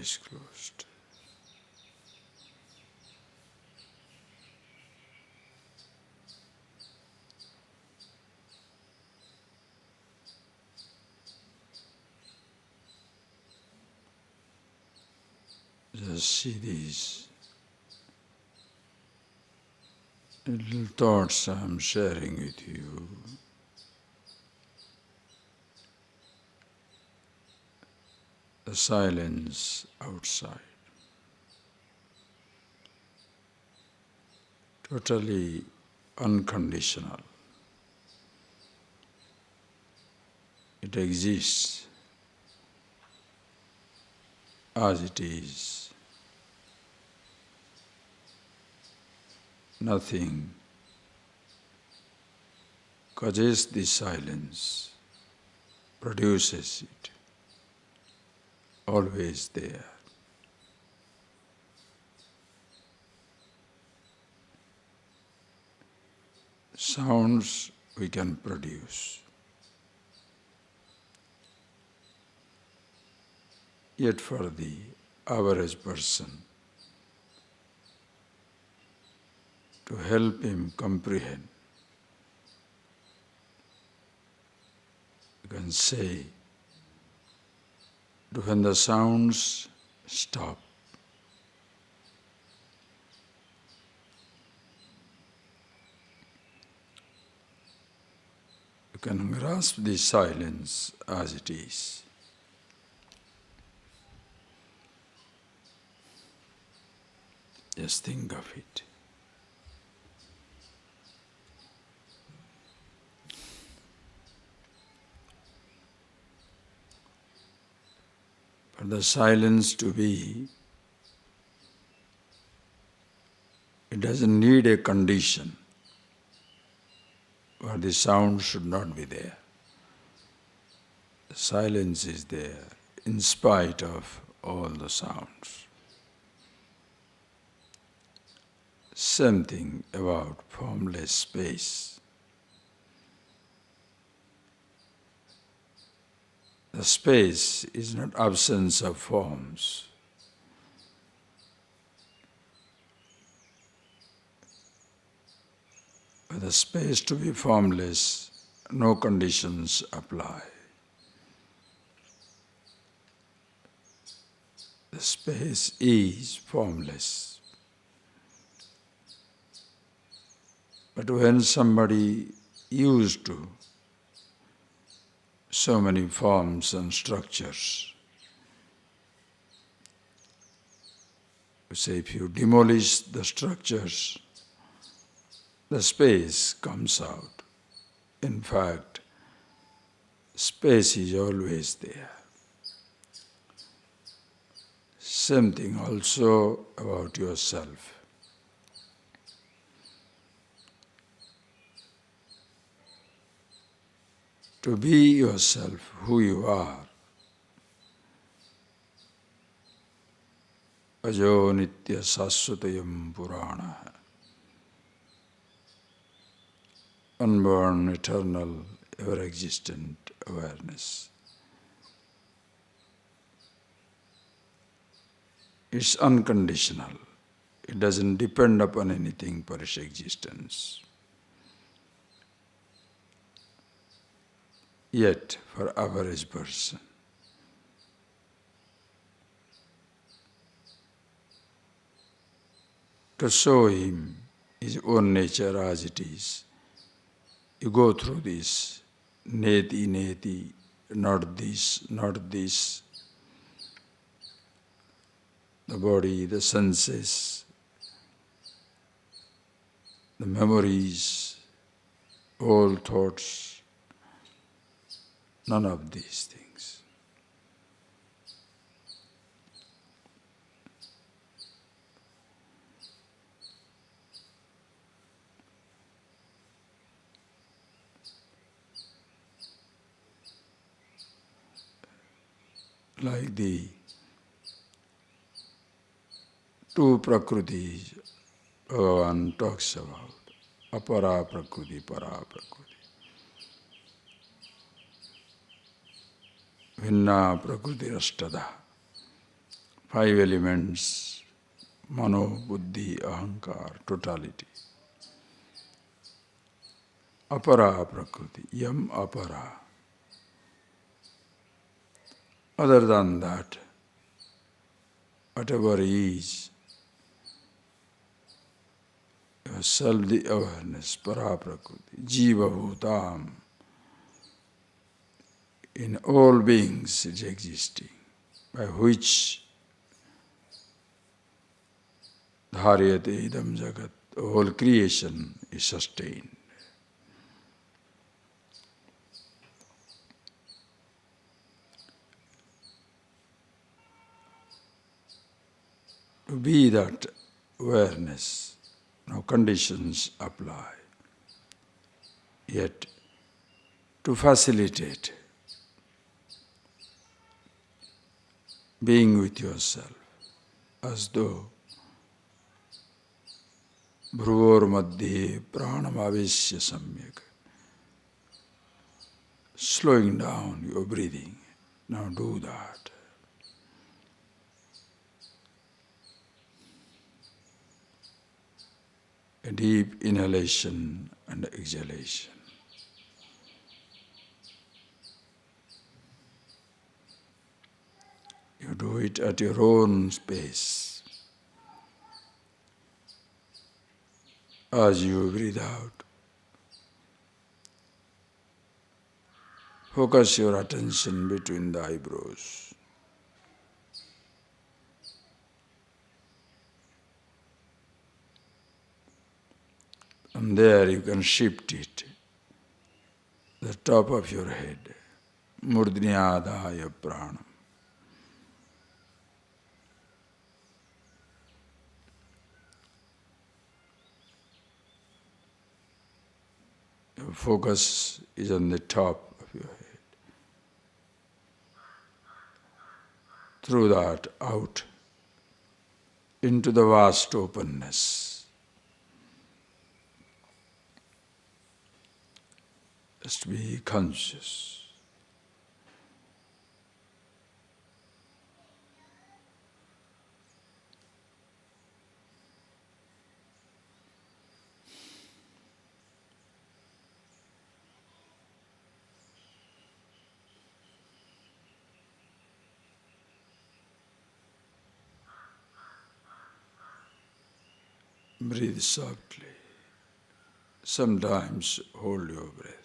eyes closed. Just see these little thoughts I am sharing with you. The silence outside. Totally unconditional. It exists as it is. Nothing causes the silence, produces it, always there. Sounds we can produce. Yet for the average person, to help him comprehend, you can say, when the sounds stop, you can grasp the silence as it is. Just think of it. For the silence to be, it doesn't need a condition where the sound should not be there. The silence is there in spite of all the sounds. Same thing about formless space. The space is not absence of forms. For the space to be formless, no conditions apply. The space is formless. But when somebody used to so many forms and structures, say if you demolish the structures, the space comes out. In fact, space is always there. Same thing also about yourself. To be yourself, who you are. Ajo nitya sasvatayam purana. Unborn, eternal, ever-existent awareness. It's unconditional. It doesn't depend upon anything for its existence. Yet, for average person, to show him his own nature as it is, you go through this, neti, neti, not this, not this. The body, the senses, the memories, all thoughts, none of these things. Like the two prakritis Bhagavan talks about, apara prakriti, para prakriti. Vinna prakriti astada. five elements, mano, buddhi, ahankar, totality. Apara prakriti, yam apara. Other than that, whatever is, your self the awareness, para prakriti, jiva bhutam, in all beings is existing, by which dharyate idam jagat, whole creation is sustained. To be that awareness, no conditions apply. Yet, to facilitate being with yourself, as though bhruvor madhye pranamavesya samyak, slowing down your breathing. Now do that. A deep inhalation and exhalation. You do it at your own pace. As you breathe out, focus your attention between the eyebrows. And there you can shift it, the top of your head, murdhnyadaya pranam. Your focus is on the top of your head. Through that, out into the vast openness. Just be conscious. Breathe softly. Sometimes hold your breath.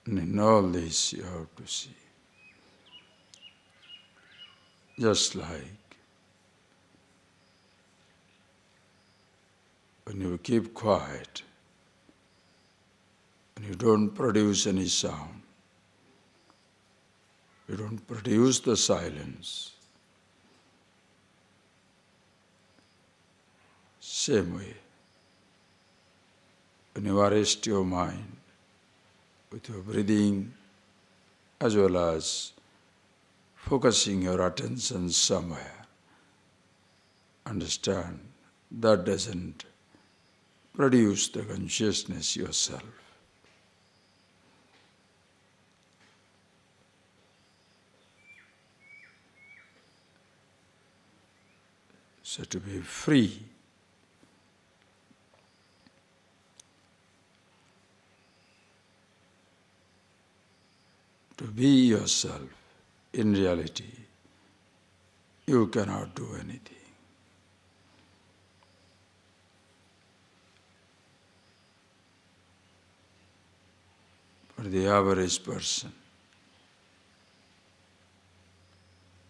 And in all this you have to see. Just like when you keep quiet, And you don't produce any sound. You don't produce the silence. Same way, when you arrest your mind with your breathing as well as focusing your attention somewhere, understand that doesn't produce the consciousness yourself. So to be free, to be yourself, in reality, you cannot do anything. For the average person,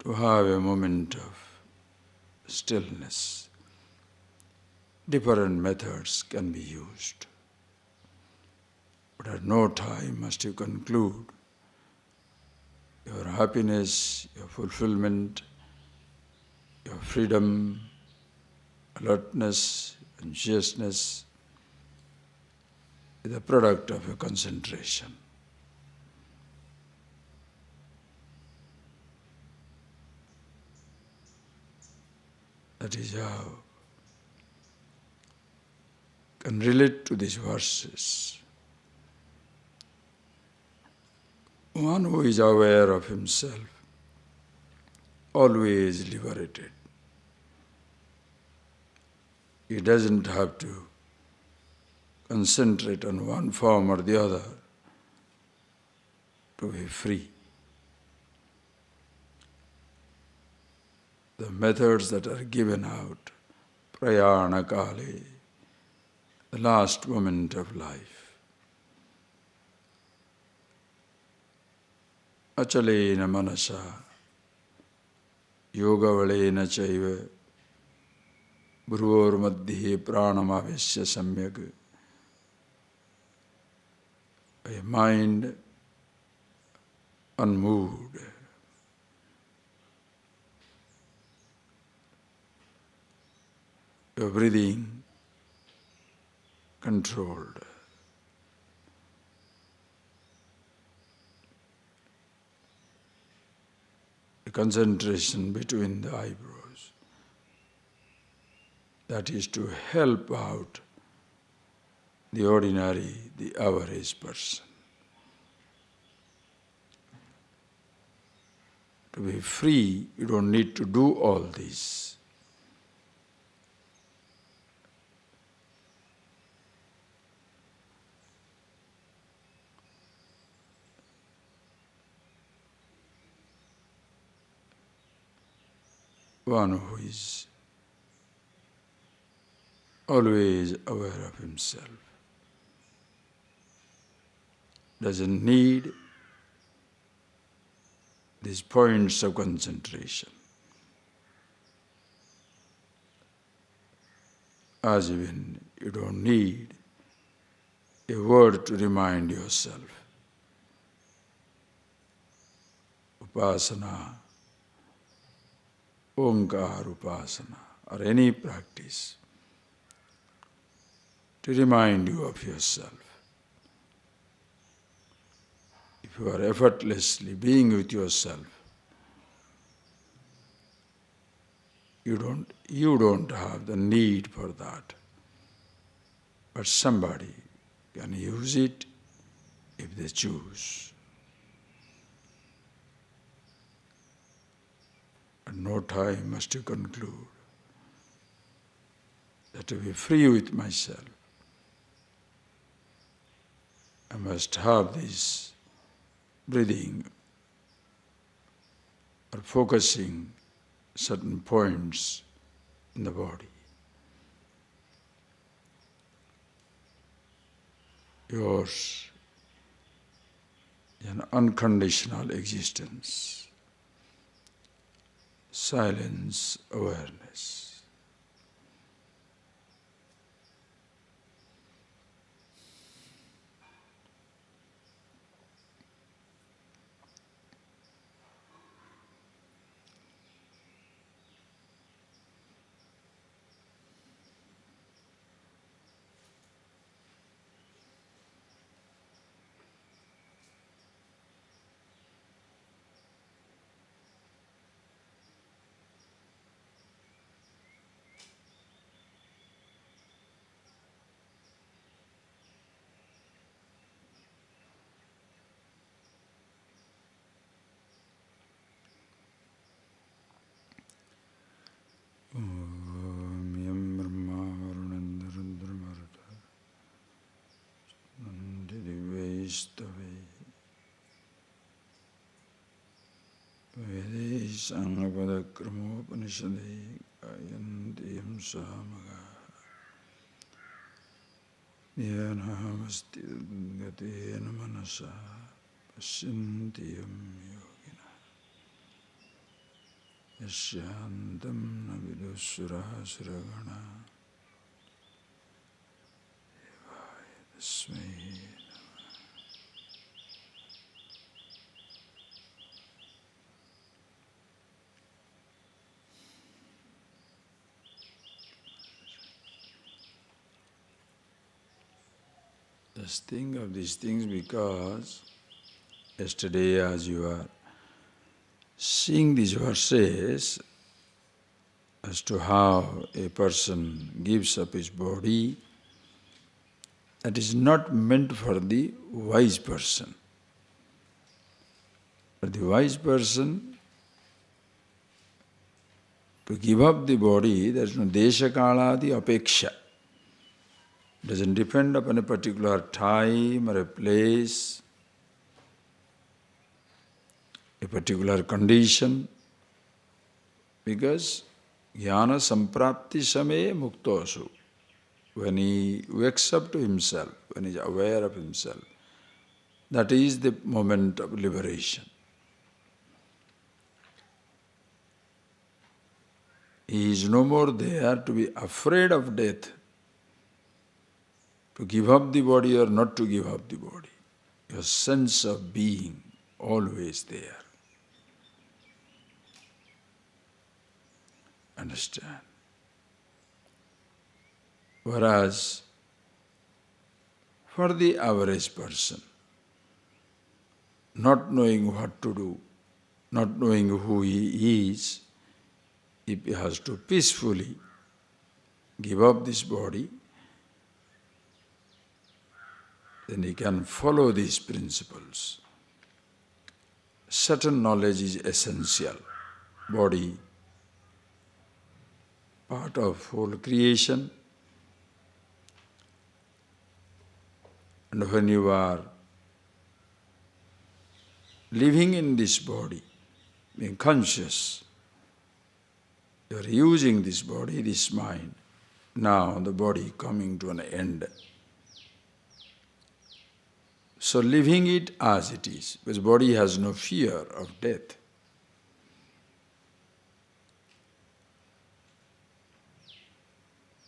to have a moment of stillness, different methods can be used. But at no time must you conclude your happiness, your fulfillment, your freedom, alertness, consciousness is the product of a concentration. That is how can relate to these verses. One who is aware of himself, always liberated. He doesn't have to concentrate on one form or the other to be free. The methods that are given out, prayana kale, the last moment of life. Achalena manasa, yoga valena chaiva, bhruvor madhye pranamavesya samyak. A mind unmoved, your breathing controlled. The concentration between the eyebrows, that is to help out the ordinary, the average person. To be free, you don't need to do all this. One who is always aware of himself doesn't need these points of concentration. As even you don't need a word to remind yourself. Upasana, Omkar Upasana, or any practice to remind you of yourself. If you are effortlessly being with yourself, you don't have the need for that. But somebody can use it if they choose. At no time must you conclude that to be free with myself, I must have this breathing or focusing certain points in the body. Yours is an unconditional existence, silence, awareness. Om Yam Brahma Varunendrandramaruta Nandidivestave Vedesh Angapadakramopanishade Gayantiyam Samaga Dhyanamasti Gatena Manasa Pasyantiyam Yogina Yasyantam Navidusura Suragana Devaya Tasmai. Just think of these things because yesterday as you are seeing these verses as to how a person gives up his body, that is not meant for the wise person. For the wise person, to give up the body, there is no desha kaladi apeksha. It doesn't depend upon a particular time or a place, a particular condition, because jnana samprapti same muktosu, when he wakes up to himself, when he is aware of himself, that is the moment of liberation. He is no more there to be afraid of death, to give up the body or not to give up the body. Your sense of being always there. Understand? Whereas, for the average person, not knowing what to do, not knowing who he is, if he has to peacefully give up this body, then he can follow these principles. Certain knowledge is essential. Body, part of whole creation. And when you are living in this body, being conscious, you are using this body, this mind. Now the body coming to an end. So living it as it is, because body has no fear of death.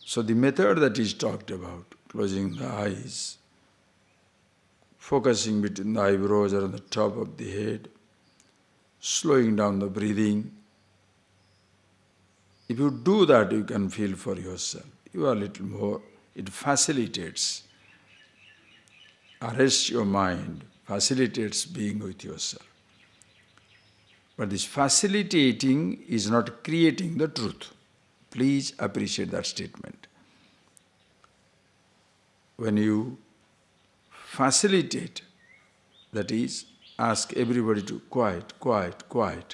So the method that is talked about, closing the eyes, focusing between the eyebrows or on the top of the head, slowing down the breathing. If you do that, you can feel for yourself. You are a little more, it facilitates. Arrests your mind, facilitates being with yourself. But this facilitating is not creating the truth. Please appreciate that statement. When you facilitate, that is, ask everybody to quiet, quiet, quiet,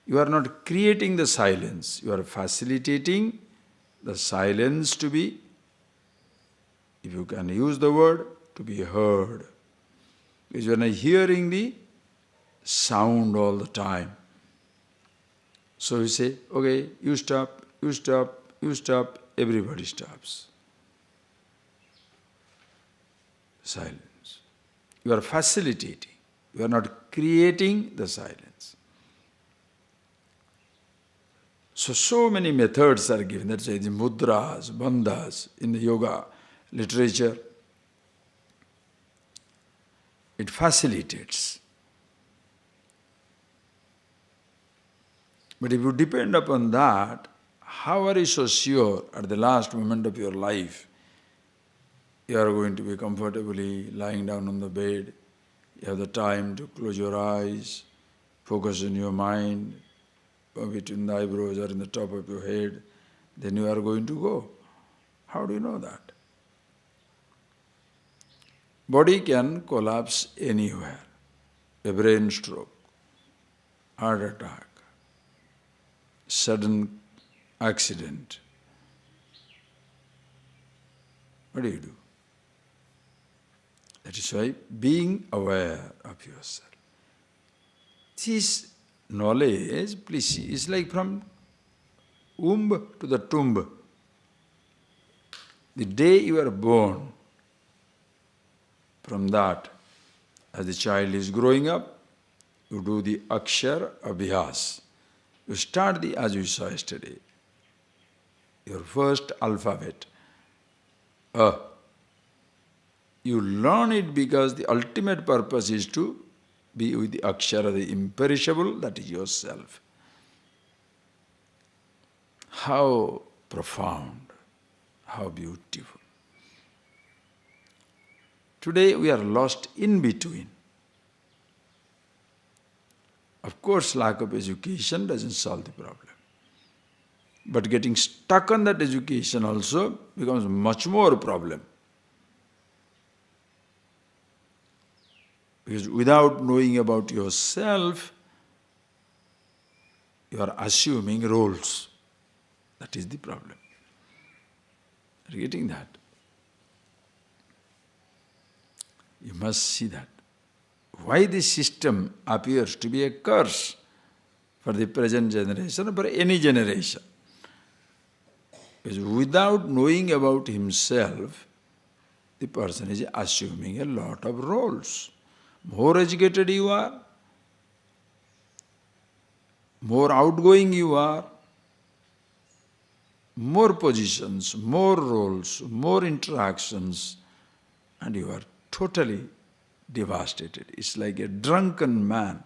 you are not creating the silence, you are facilitating the silence to be, if you can use the word, to be heard. Because you are not hearing the sound all the time. So you say, okay, you stop, you stop, you stop, everybody stops. Silence. You are facilitating. You are not creating the silence. So many methods are given. That's why the mudras, bandhas in the yoga literature. It facilitates. But if you depend upon that, how are you so sure at the last moment of your life you are going to be comfortably lying down on the bed, you have the time to close your eyes, focus on your mind, between the eyebrows or in the top of your head, then you are going to go. How do you know that? Body can collapse anywhere. A brain stroke, heart attack, sudden accident, what do? That is why being aware of yourself. This knowledge, please see, is like from womb to the tomb. The day you are born, from that, as the child is growing up, you do the akshar abhyas. You start the, as we saw yesterday, your first alphabet. You learn it because the ultimate purpose is to be with the akshara, the imperishable, that is yourself. How profound, how beautiful. Today we are lost in between. Of course, lack of education doesn't solve the problem. But getting stuck on that education also becomes much more a problem. Because without knowing about yourself, you are assuming roles. That is the problem. Are you getting that? You must see that. Why this system appears to be a curse for the present generation or for any generation. Because without knowing about himself, the person is assuming a lot of roles. More educated you are, more outgoing you are, more positions, more roles, more interactions, and you are totally devastated. It's like a drunken man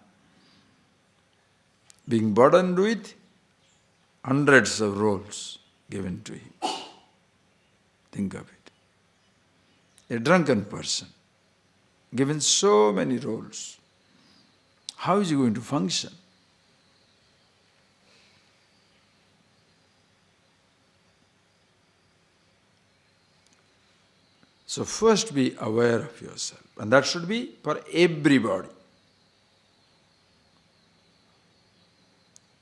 being burdened with hundreds of roles given to him. Think of it. A drunken person, given so many roles. How is he going to function? So first be aware of yourself, and that should be for everybody.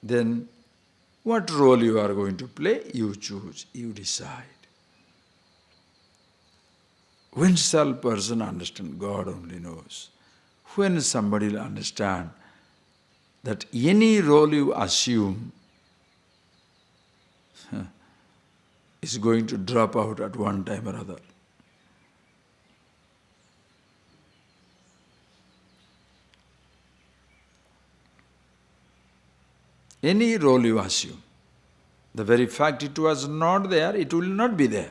Then what role you are going to play, you choose, you decide. When shall a person understand? God only knows. When somebody will understand that any role you assume is going to drop out at one time or other. Any role you assume, the very fact it was not there, it will not be there.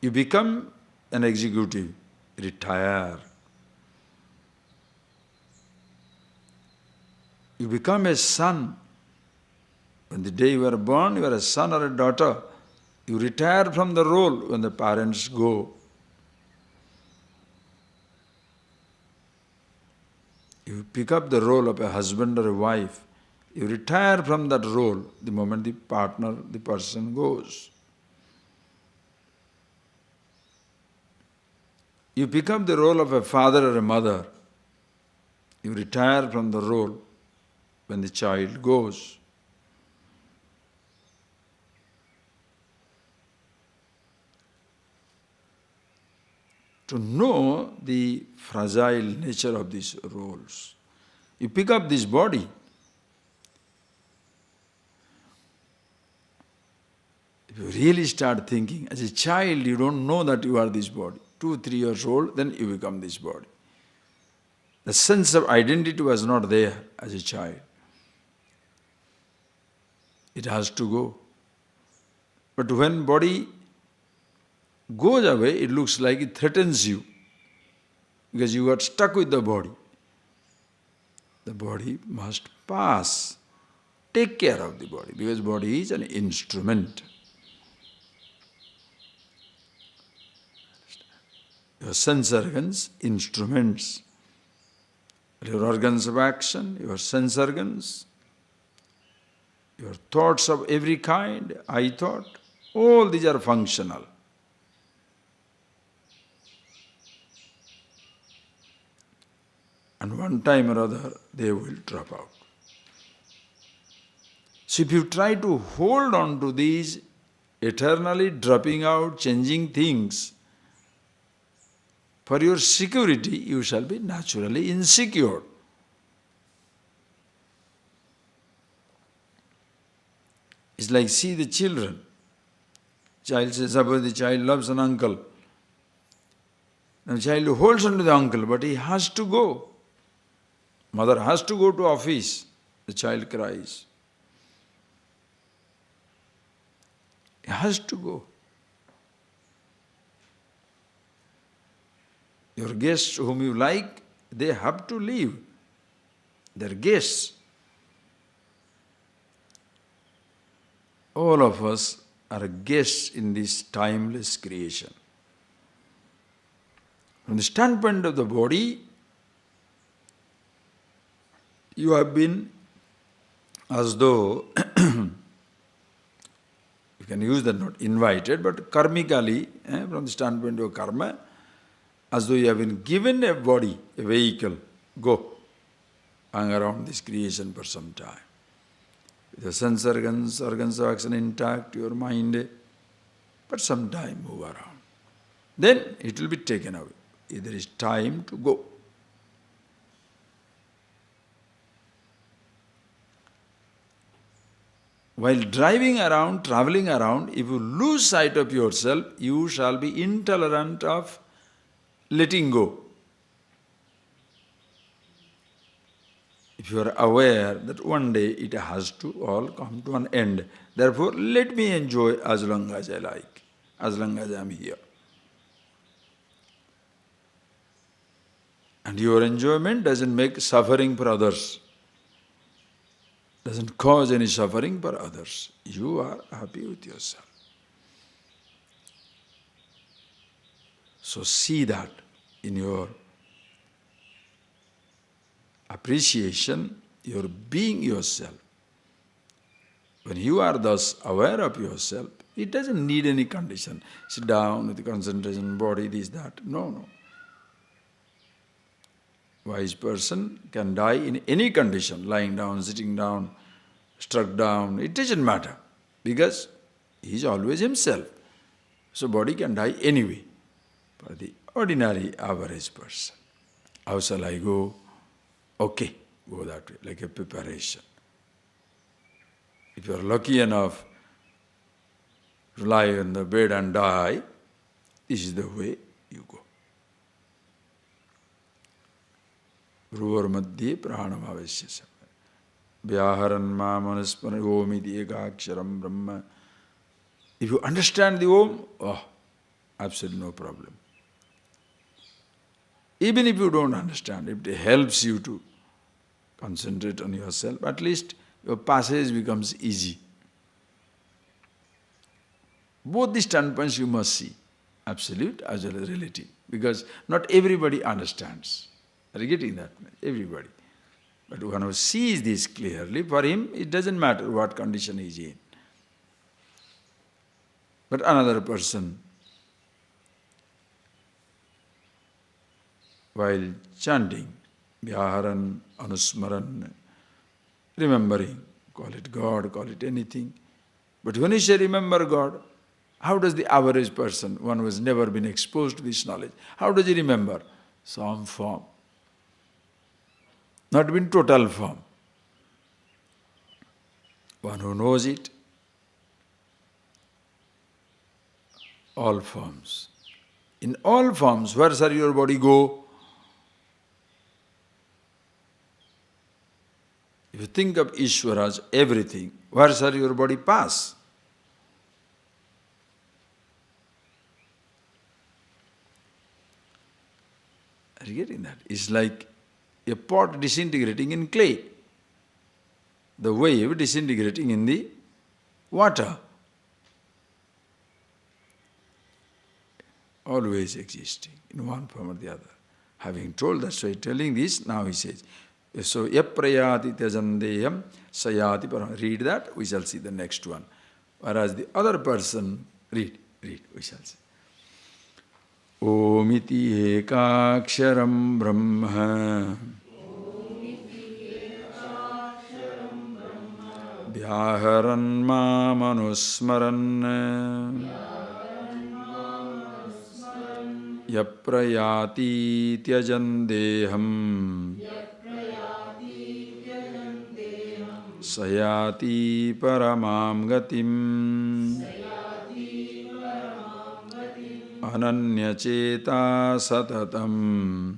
You become an executive, retire. You become a son. When the day you are born, you are a son or a daughter. You retire from the role when the parents go. You pick up the role of a husband or a wife. You retire from that role the moment the partner, the person goes. You pick up the role of a father or a mother. You retire from the role when the child goes. To know the fragile nature of these roles, you pick up this body. If you really start thinking, as a child you don't know that you are this body. 2, 3 years old, then you become this body. The sense of identity was not there as a child. It has to go. But when body goes away, it looks like it threatens you because you got stuck with the body. The body must pass. Take care of the body because body is an instrument. Your sense organs, instruments. Your organs of action, your sense organs, your thoughts of every kind, I thought, all these are functional. and one time or other they will drop out. So if you try to hold on to these eternally dropping out, changing things, for your security, you shall be naturally insecure. It's like, see the children. Child says, suppose the child loves an uncle. The child holds on to the uncle, but he has to go. Mother has to go to office. The child cries. He has to go. Your guests whom you like, they have to leave. They're guests. All of us are guests in this timeless creation. From the standpoint of the body, you have been as though, you can use that not invited, but karmically, from the standpoint of karma, as though you have been given a body, a vehicle, go, hang around this creation for some time. With your sense organs of action intact, your mind, but some time move around. Then it will be taken away. There is time to go. While driving around, traveling around, if you lose sight of yourself, you shall be intolerant of letting go. If you are aware that one day it has to all come to an end, therefore let me enjoy as long as I like, as long as I am here. And your enjoyment doesn't make suffering for others, doesn't cause any suffering for others. You are happy with yourself. So see that in your appreciation, your being yourself. When you are thus aware of yourself, it doesn't need any condition. Sit down with the concentration, body, this, that. No. Wise person can die in any condition, lying down, sitting down, struck down. It doesn't matter, because he is always himself. So body can die anyway. For the ordinary average person, how shall I go? Okay, go that way, like a preparation. If you are lucky enough to lie on the bed and die, this is the way you go. Ruvar madhye pranamavasya vyaharan mamanasmana omiti ekaksharam brahma. If you understand the Om, absolutely no problem. Even if you don't understand, if it helps you to concentrate on yourself, at least your passage becomes easy. Both the standpoints you must see, absolute as well as relative, because not everybody understands. Are you getting that? Everybody. But one who sees this clearly, for him it doesn't matter what condition he is in. But another person, while chanting, vyaharan, anusmaran, remembering, call it God, call it anything. But when you say remember God, how does the average person, one who has never been exposed to this knowledge, how does he remember? Some form. Not in total form. One who knows it, all forms. In all forms, where shall your body go? If you think of Ishvara as everything, where shall your body pass? Are you getting that? It's like a pot disintegrating in clay, the wave disintegrating in the water. Always existing in one form or the other. Having told that, so telling this, now he says, so yaprayati tajandeyam sayati param. Read that, we shall see the next one. Whereas the other person, read, we shall see. Omiti ekaksharam brahma Vyaharan mamanusmaran yaprayati tyajandeham sayati paramam gatim ananyacheta satatam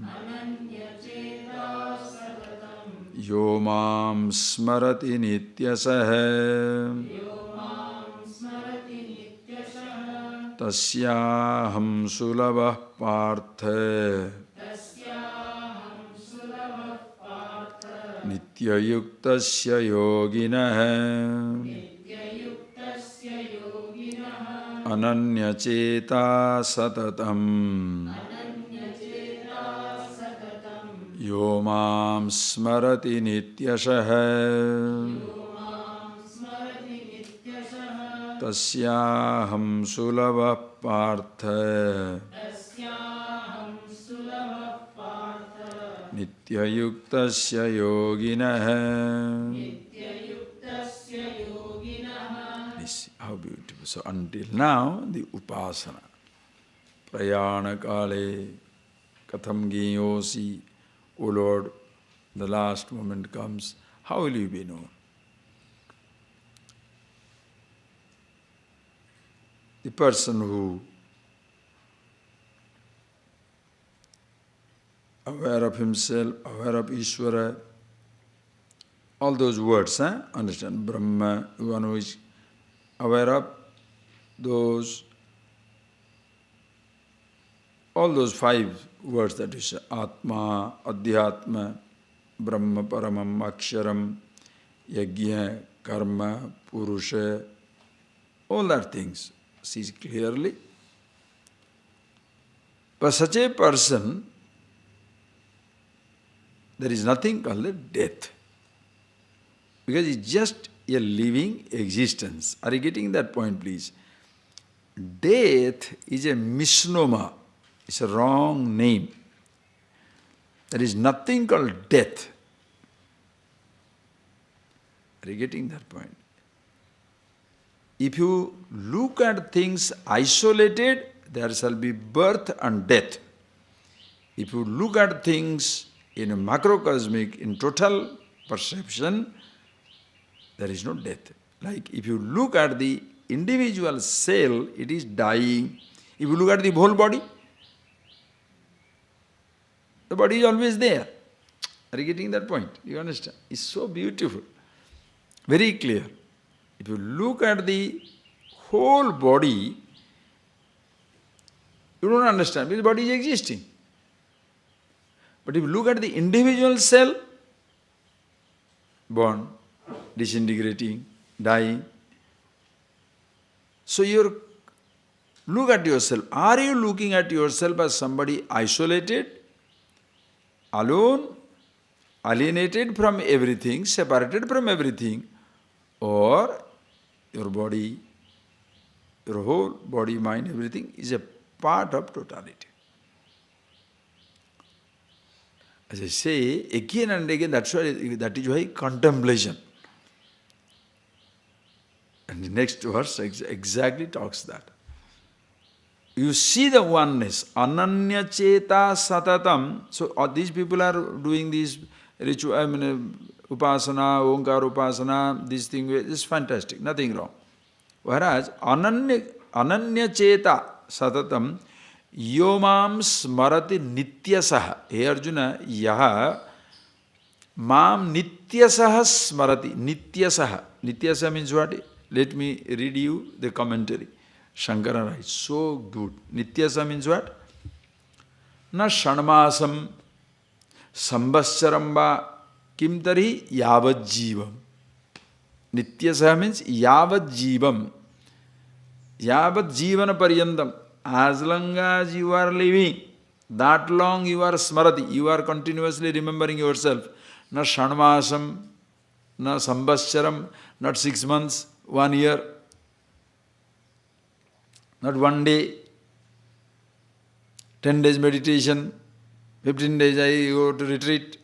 yo mam smarati nityasah tasyaham sulabah partha nityayuktasya yoginah ananyacheta satatam yo mam smarati nityasah tasyaham sulabah partha nityayuktasya yoginah. This, how beautiful. So until now, the upasana. Prayana kale katham giyosi. O Lord, the last moment comes. How will you be known? The person who aware of himself, aware of Ishvara, all those words, understand? Brahma, one who is aware of those, all those 5 words that you say, Atma, Adhyatma, Brahma, Paramam, Aksharam, Yajna, Karma, Purusha, all that things, sees clearly. For such a person, there is nothing called death. Because it's just a living existence. Are you getting that point, please? Death is a misnomer. It's a wrong name. There is nothing called death. Are you getting that point? If you look at things isolated, there shall be birth and death. If you look at things in a macrocosmic, in total perception, there is no death. Like if you look at the individual cell, it is dying. If you look at the whole body, the body is always there. Are you getting that point? You understand? It's so beautiful. Very clear. If you look at the whole body, you don't understand because the body is existing. But if you look at the individual cell, born, disintegrating, dying. So you look at yourself. Are you looking at yourself as somebody isolated, alone, alienated from everything, separated from everything, or your body, your whole body, mind, everything is a part of totality? As I say, again and again, that is why contemplation. And the next verse exactly talks that. You see the oneness, ananya cheta satatam. So these people are doing these ritual, upasana, onkar upasana, this thing is fantastic, nothing wrong. Whereas ananya cheta satatam yomam smarati nityasaha. Hey Arjuna, yaha mam nityasaha smarati. Nityasaha. Nityasaha means what? Let me read you the commentary. Shankara writes, so good. Nityasaha means what? Na shanmasam sambascharam kim tari yavad jivam. Nityasaha means yavad jivam. Yavad jivana paryandam. As long as you are living, that long you are smarati. You are continuously remembering yourself. Na shanmasam, na sambascharam, not 6 months, 1 year, not 1 day, 10 days meditation, 15 days I go to retreat.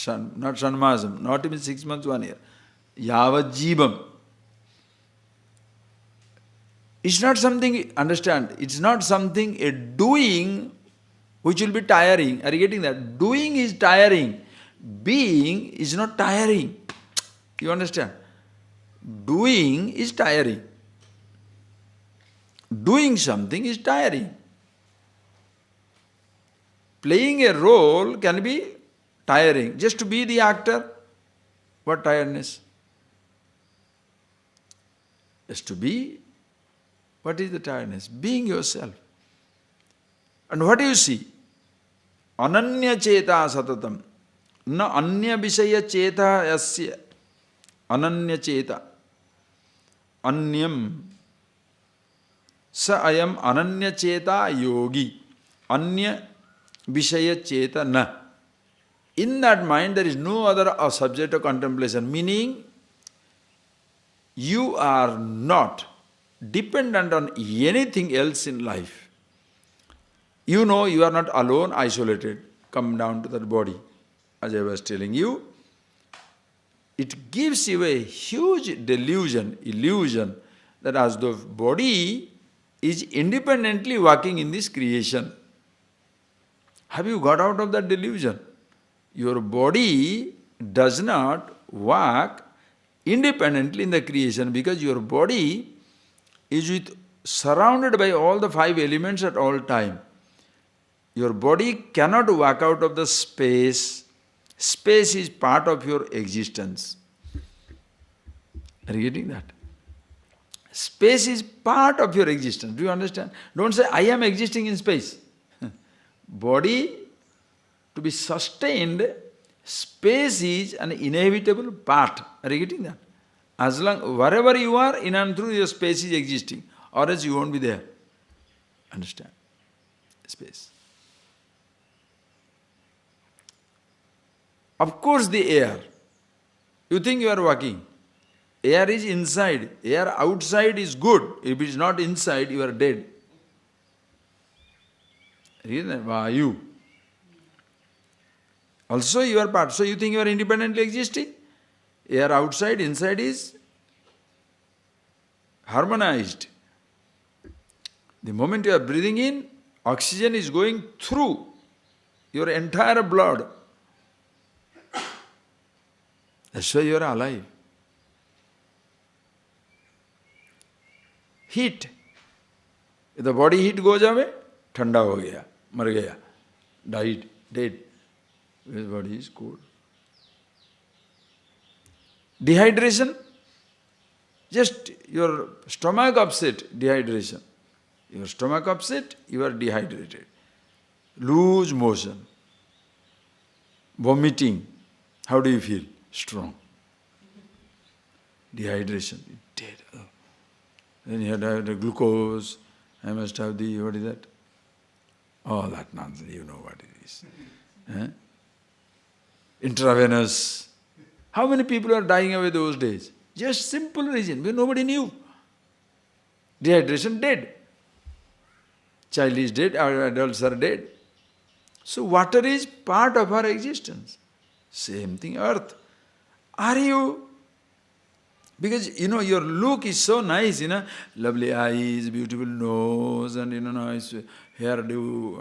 Not shanmasam, not even 6 months, 1 year. Yavad jivam. It's not something, understand, it's not something, a doing which will be tiring. Are you getting that? Doing is tiring. Being is not tiring. You understand? Doing is tiring. Doing something is tiring. Playing a role can be tiring. Just to be the actor, what tiredness? Just to be, what is the tiredness? Being yourself. And what do you see? Ananya cheta satatam. Na anya visaya cheta yasya. Ananya cheta. Anyam. Sa ayam ananya cheta yogi. Anya Vishaya cheta na. In that mind there is no other subject of contemplation, meaning you are not dependent on anything else in life. You know you are not alone, isolated. Come down to that body. As I was telling you, it gives you a huge delusion, illusion, that as the body is independently working in this creation. Have you got out of that delusion? Your body does not work independently in the creation because your body is surrounded by all the 5 elements at all time. Your body cannot work out of the space. Space is part of your existence. Are you getting that? Space is part of your existence. Do you understand? Don't say, I am existing in space. Body, to be sustained, space is an inevitable part. Are you getting that? As long, wherever you are, in and through your space is existing, or else you won't be there. Understand? Space. Of course the air. You think you are walking. Air is inside. Air outside is good. If it is not inside, you are dead. Vayu. Also you are part. So you think you are independently existing? Air outside, inside is harmonized. The moment you are breathing in, oxygen is going through your entire blood. That's why you are alive. Heat. If the body heat goes away, ठंडा हो गया, मर गया, died, dead. His body is cool. Dehydration, just your stomach upset, dehydration. Your stomach upset, you are dehydrated. Loose motion. Vomiting. How do you feel? Strong. Dehydration, dead. Oh. Then you have to have the glucose, I must have the, what is that? All that nonsense, you know what it is. Intravenous. How many people are dying away those days? Just simple reason, because nobody knew. Dehydration, dead. Child is dead, our adults are dead. So water is part of our existence. Same thing, earth. Are you? Because, your look is so nice, lovely eyes, beautiful nose, and, nice hairdo,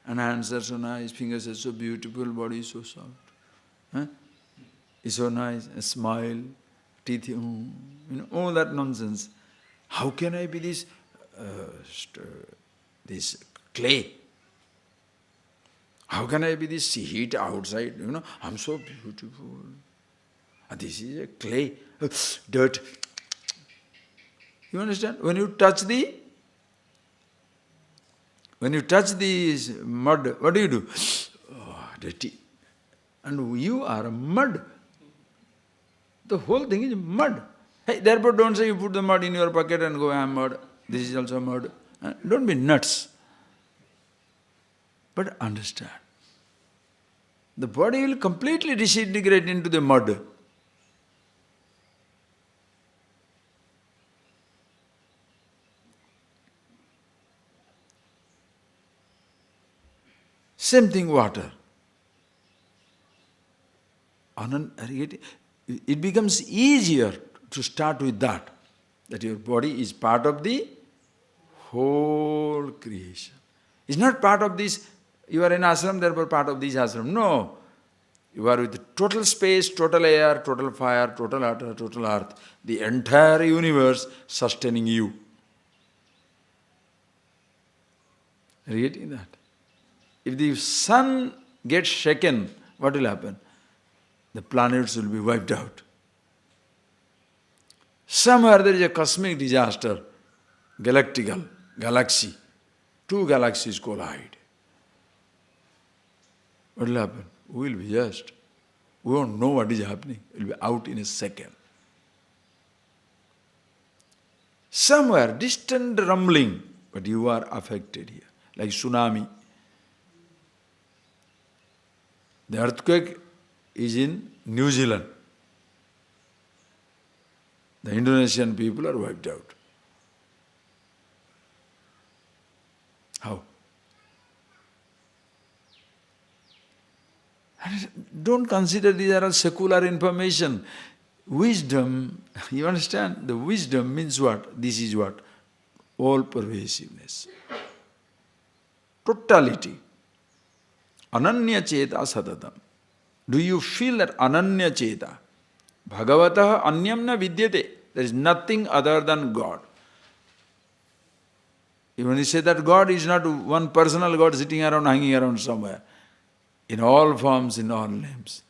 and hands are so nice, fingers are so beautiful, body is so soft. It's so nice, a smile, teeth, all that nonsense. How can I be this clay? How can I be this heat outside? I'm so beautiful. This is a clay, dirt. You understand? When you touch the mud, what do? Oh, dirty. And you are mud. The whole thing is mud. Hey, therefore don't say you put the mud in your pocket and go, I am mud. This is also mud. Don't be nuts. But understand. The body will completely disintegrate into the mud. Same thing, water. it becomes easier to start with that your body is part of the whole creation. It's not part of this, you are in ashram, therefore part of this ashram. No. You are with total space, total air, total fire, total water, total earth. The entire universe sustaining you. Are you getting that? If the sun gets shaken, what will happen? The planets will be wiped out. Somewhere there is a cosmic disaster, galaxy. Two galaxies collide. What will happen? We will be just. We won't know what is happening. It will be out in a second. Somewhere, distant rumbling, but you are affected here. Like tsunami. The earthquake is in New Zealand. The Indonesian people are wiped out. How? Don't consider these are all secular information. Wisdom, you understand? The wisdom means what? This is what? All pervasiveness. Totality. Ananya cheta satatam. Do you feel that ananya cheta? Bhagavatah anyam na vidyate. There is nothing other than God. Even you say that God is not one personal God sitting around, hanging around somewhere. In all forms, in all names.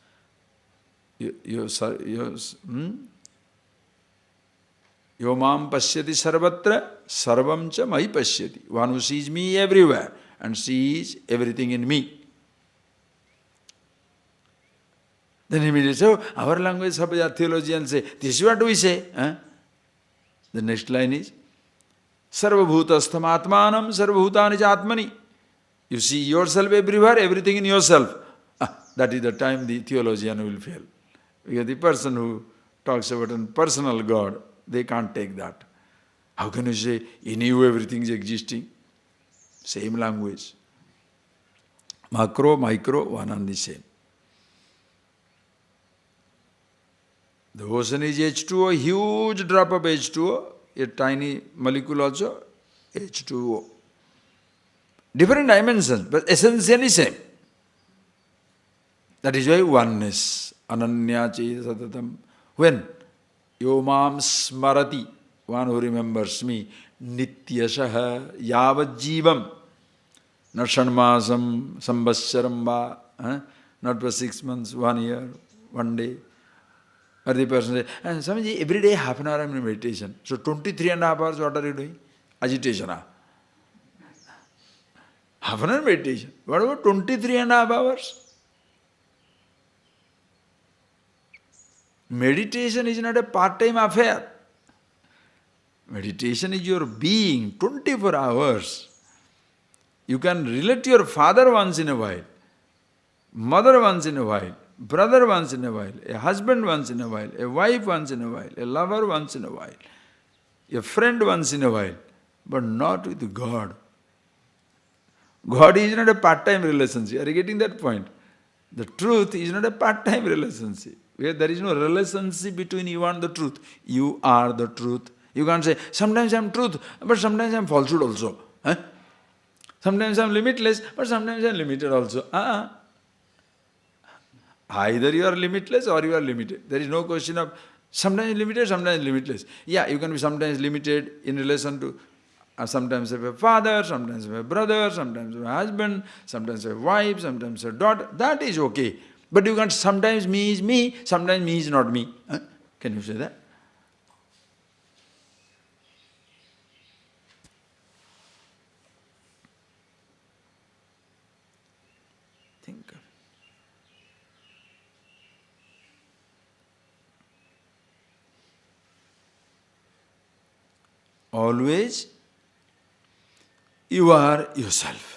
Yo mam pashyati sarvatra, sarvam cha mai pashyati. One who sees me everywhere and sees everything in me. Then immediately say, oh, our language, theologians say, this is what we say. The next line is, sarvabhutastham atmanam sarvabhutani cha atmani. You see yourself everywhere, everything in yourself. That is the time the theologian will fail. Because the person who talks about a personal God, they can't take that. How can you say, in you everything is existing? Same language. Macro, micro, one and the same. The ocean is H2O, huge drop of H2O, a tiny molecule also, H2O. Different dimensions, but essentially same. That is why oneness. Ananya cheta satatam. When? Yo mam smarati. One who remembers me. Nityashaha yavad jivam. Not shanmasam, sambascharam va. Not for 6 months, 1 year, 1 day. Or the person says, and Swamiji, every day half an hour I am in meditation. So 23.5 hours, what are you doing? Agitation. Half an hour meditation. What about 23.5 hours? Meditation is not a part-time affair. Meditation is your being, 24 hours. You can relate to your father once in a while, mother once in a while, brother once in a while, a husband once in a while, a wife once in a while, a lover once in a while, a friend once in a while, but not with God. God is not a part-time relationship. Are you getting that point? The truth is not a part-time relationship. Where there is no relationship between you and the truth. You are the truth. You can't say, sometimes I am truth, but sometimes I am falsehood also. Sometimes I am limitless, but sometimes I am limited also. Either you are limitless or you are limited. There is no question of sometimes limited, sometimes limitless. Yeah, you can be sometimes limited in relation to sometimes have a father, sometimes have a brother, sometimes have a husband, sometimes have a wife, sometimes have a daughter. That is okay. But you can't, sometimes me is me, sometimes me is not me. Can you say that? Think of it. Always you are yourself.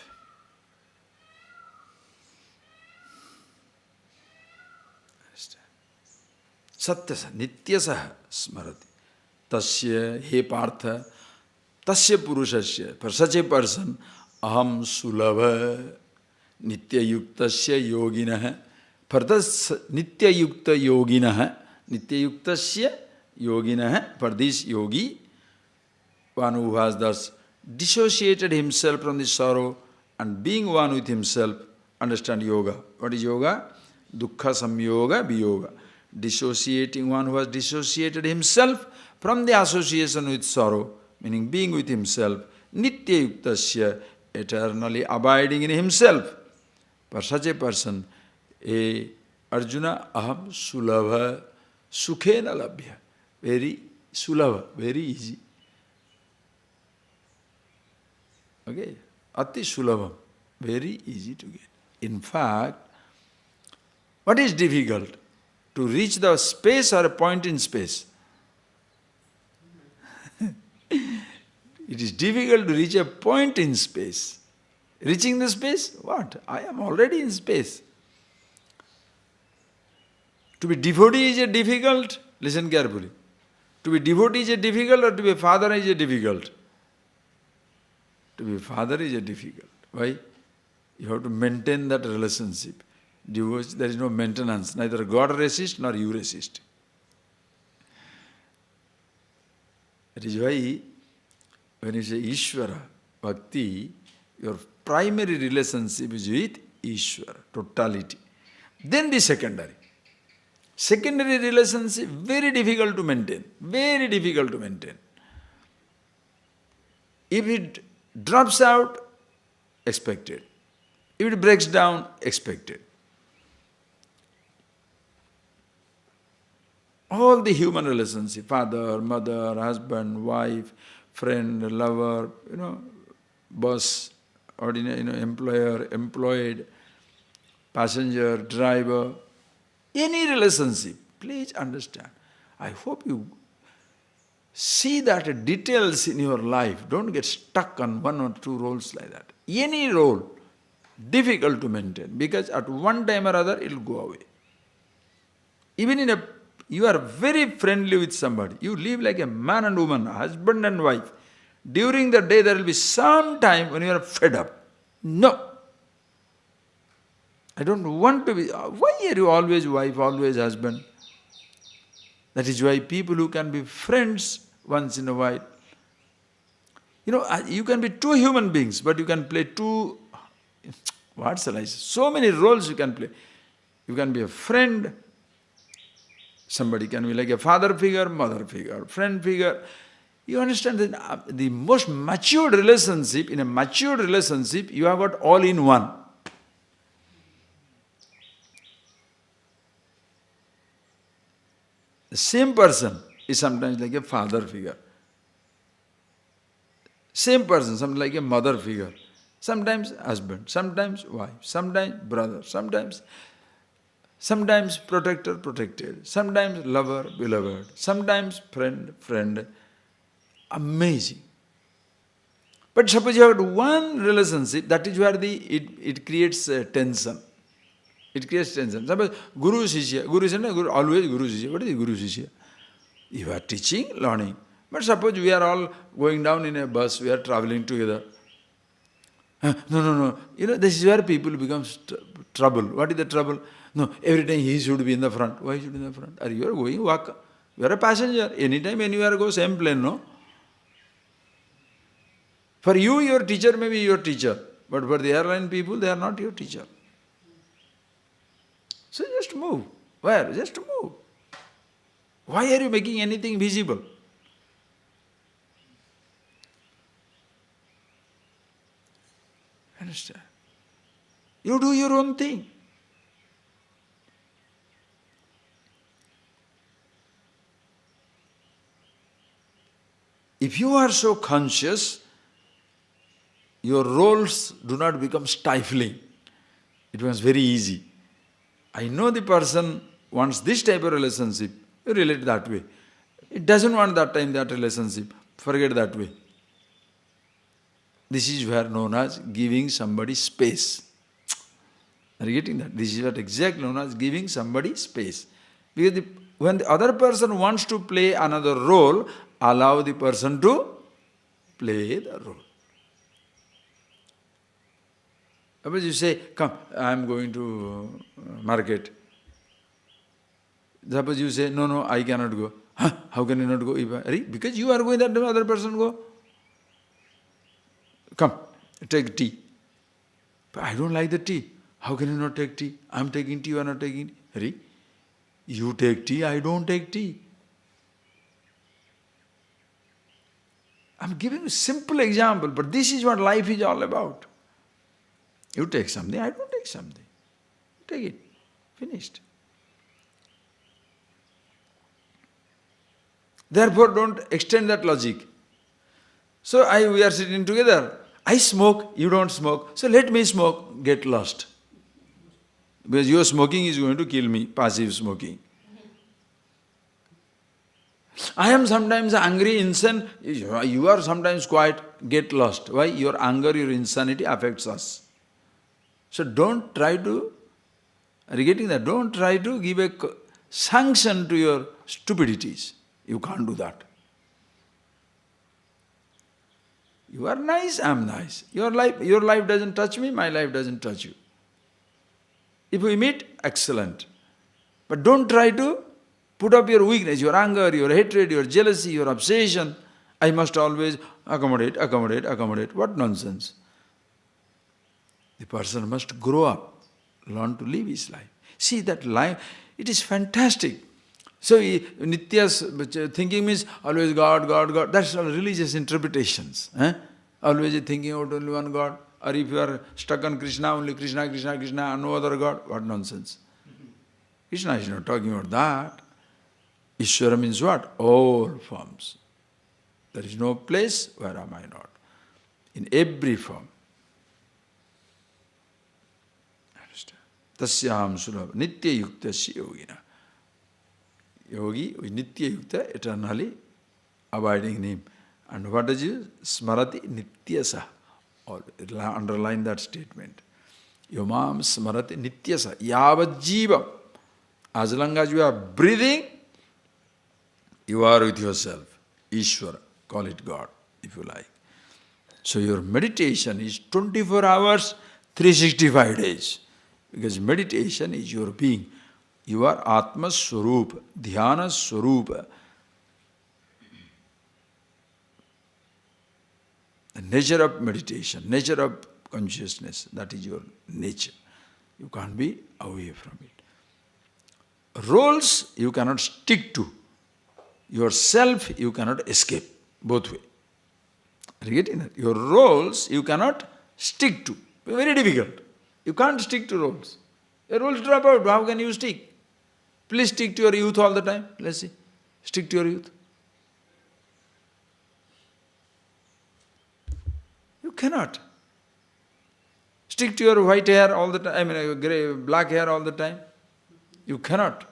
Satyasa, nityasa smarati. Tasya, he partha, tasya purushasya. For such a person, aham sulava, nitya yuktasya yoginaha. For this nitya yukta yoginaha, Nityayuktasya yoginah, for this yogi, one who has thus dissociated himself from the sorrow and being one with himself, understand yoga. What is yoga? Dukkha samyoga viyoga. Dissociating, one who has dissociated himself from the association with sorrow, meaning being with himself, nityayuktasya, eternally abiding in himself. For such a person, Arjuna, aham sulabha sukhena labhya. Very sulabha, very easy. Okay, ati sulabham, very easy to get. In fact, what is difficult? To reach the space or a point in space. It is difficult to reach a point in space. Reaching the space? What? I am already in space. To be devotee is a difficult? Listen carefully. To be devotee is a difficult, or to be a father is a difficult? To be a father is a difficult. Why? You have to maintain that relationship. Divorce, there is no maintenance. Neither God resists nor you resist. That is why when you say Ishvara, Bhakti, your primary relationship is with Ishvara, totality. Then the secondary. Secondary relationship, very difficult to maintain. Very difficult to maintain. If it drops out, expected. If it breaks down, expected. All the human relationship, father, mother, husband, wife, friend, lover, boss, ordinary, employer, employed, passenger, driver, any relationship, please understand. I hope you see that details in your life. Don't get stuck on one or two roles like that. Any role, difficult to maintain, because at one time or other it will go away. Even you are very friendly with somebody. You live like a man and woman, husband and wife. During the day there will be some time when you are fed up. No. I don't want to be. Why are you always wife, always husband? That is why people who can be friends once in a while. You can be two human beings, but you can play two, what shall I say? So many roles you can play. You can be a friend. Somebody can be like a father figure, mother figure, friend figure. You understand that the most matured relationship, in a matured relationship, you have got all in one. The same person is sometimes like a father figure. Same person, sometimes like a mother figure. Sometimes husband, sometimes wife, sometimes brother, sometimes protector, protected, sometimes lover, beloved, sometimes friend. Amazing. But suppose you have one relationship, that is where it creates tension. It creates tension. Suppose Guru Shishya, always Guru Shishya. What is Guru Shishya? You are teaching, learning. But suppose we are all going down in a bus, we are traveling together. No. This is where people become trouble. What is the trouble? No, every time he should be in the front. Why should he be in the front? You are going, walk. You are a passenger. Anytime, anywhere go, same plane, no? For you, your teacher may be your teacher. But for the airline people, they are not your teacher. So just move. Where? Just move. Why are you making anything visible? Understand? You do your own thing. If you are so conscious, your roles do not become stifling. It becomes very easy. I know the person wants this type of relationship, you relate that way. It doesn't want that time, that relationship, forget that way. This is where known as giving somebody space. Are you getting that? This is what exactly known as giving somebody space. Because when the other person wants to play another role, allow the person to play the role. Suppose you say, come, I am going to market. Suppose you say, no, no, I cannot go. Huh? How can you not go? Because you are going, that the other person go. Come, take tea. But I don't like the tea. How can you not take tea? I am taking tea, you are not taking tea. You take tea, I don't take tea. I am giving a simple example, but this is what life is all about. You take something, I don't take something. Take it. Finished. Therefore, don't extend that logic. So we are sitting together. I smoke, you don't smoke. So let me smoke, get lost. Because your smoking is going to kill me, passive smoking. I am sometimes angry, insane. You are sometimes quiet, get lost. Why? Your anger, your insanity affects us. So don't try to, are you getting that? Don't try to give a sanction to your stupidities. You can't do that. You are nice, I am nice. Your life doesn't touch me, my life doesn't touch you. If we meet, excellent. But don't try to put up your weakness, your anger, your hatred, your jealousy, your obsession. I must always accommodate. What nonsense. The person must grow up, learn to live his life. See that life, it is fantastic. So Nitya's thinking means always God. That's all religious interpretations. Always thinking about only one God. Or if you are stuck on Krishna, only Krishna, and no other God. What nonsense. Krishna is not talking about that. Ishvara means what? All forms. There is no place where am I not. In every form. Understand? Tasyam sulabha nitya yuktasya yogina. Yogi, nitya yukta, eternally abiding in him. And what is it? Smarati nityasa. Underline that statement. Yomam smarati nityasa. Yavad jivam. As long as you are breathing, you are with yourself. Ishvara. Call it God, if you like. So your meditation is 24 hours, 365 days. Because meditation is your being. You are Atma Swarupa, Dhyana Swarupa. The nature of meditation, nature of consciousness, that is your nature. You can't be away from it. Roles you cannot stick to. Yourself you cannot escape. Both ways. Are you getting that? Your roles you cannot stick to. Very difficult. You can't stick to roles. Your roles drop out. How can you stick? Please stick to your youth all the time. Let's see. Stick to your youth. You cannot. Stick to your white hair all the time, black hair all the time. You cannot.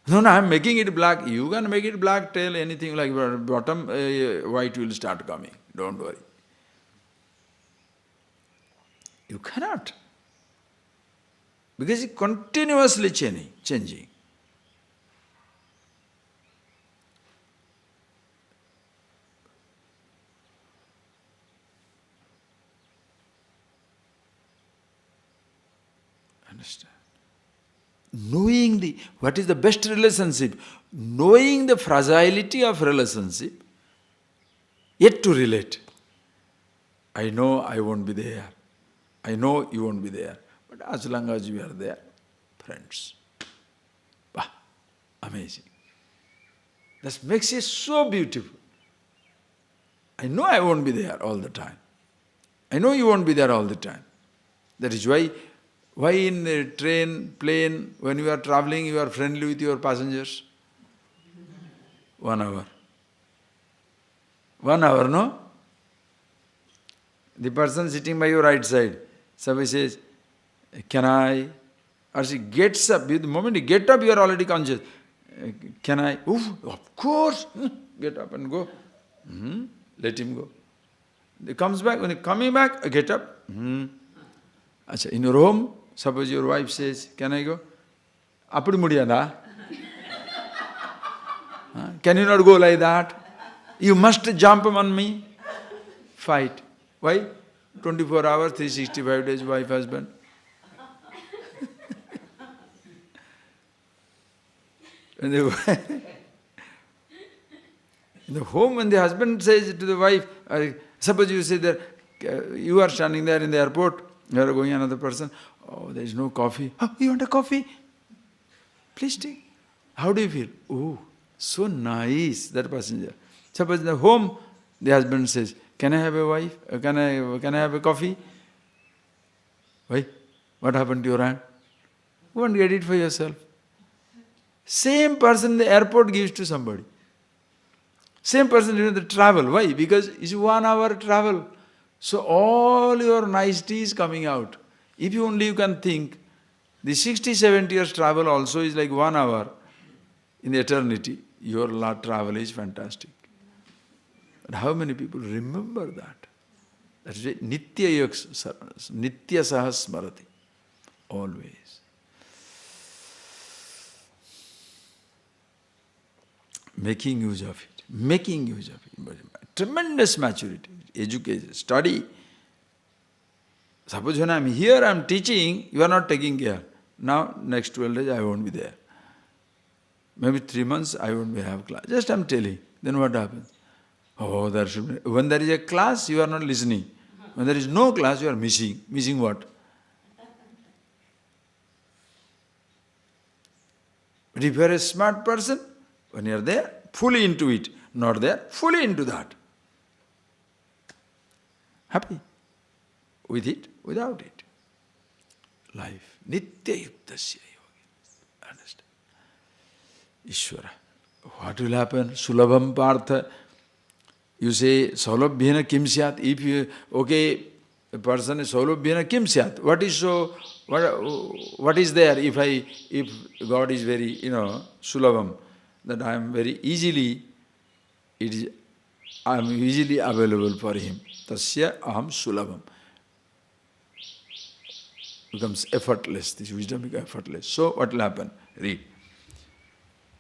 No, I am making it black. You can make it black till anything like bottom, white will start coming. Don't worry. You cannot. Because it's continuously changing. Understand? Knowing what is the best relationship? Knowing the fragility of relationship, yet to relate. I know I won't be there. I know you won't be there. But as long as we are there, friends. Wow, amazing. That makes it so beautiful. I know I won't be there all the time. I know you won't be there all the time. That is why in a train, plane, when you are traveling, you are friendly with your passengers? 1 hour. 1 hour, no? The person sitting by your right side, somebody says, can I? Or she gets up. The moment you get up, you are already conscious. Can I? Oof, of course. Get up and go. Let him go. He comes back. When he coming back, get up. In your home, suppose your wife says, can I go? Appudu mudiyada? Can you not go like that? You must jump on me. Fight. Why? 24 hours, 365 days, wife, husband. When the, in the home, when the husband says to the wife, suppose you say that you are standing there in the airport, you are going another person, oh, there is no coffee. Oh, you want a coffee? Please take. How do you feel? Oh, so nice, that passenger. Suppose in the home, the husband says, can I have a wife? Can I have a coffee? Why? What happened to your hand? Go and get it for yourself. Same person in the airport gives to somebody. Same person during the travel. Why? Because it's 1 hour travel. So all your nicety is coming out. If you only can think, the 60, 70 years travel also is like 1 hour in the eternity. Your travel is fantastic. But how many people remember that? That is why Nitya Saha Smarati. Always. Making use of it. Making use of it. Tremendous maturity. Education. Study. Suppose when I am here, I am teaching, you are not taking care. Now, next 12 days, I won't be there. Maybe 3 months, I won't be have class. Just I am telling. Then what happens? Oh, there should be. When there is a class, you are not listening. When there is no class, you are missing. Missing what? But if you are a smart person, when you are there, fully into it. Not there, fully into that. Happy. With it, without it. Life. Nitya yuktasya yogi. Understand? Ishvara. What will happen? Sulabham partha. You say, Saulabhyena kim syat. If you, okay, a person is Saulabhyena kim syat. What is so, what is there if God is very, Sulabham, that I am very easily, I am easily available for him. Tasya aham sulabham. Becomes effortless, this wisdom becomes effortless. So what will happen? Read.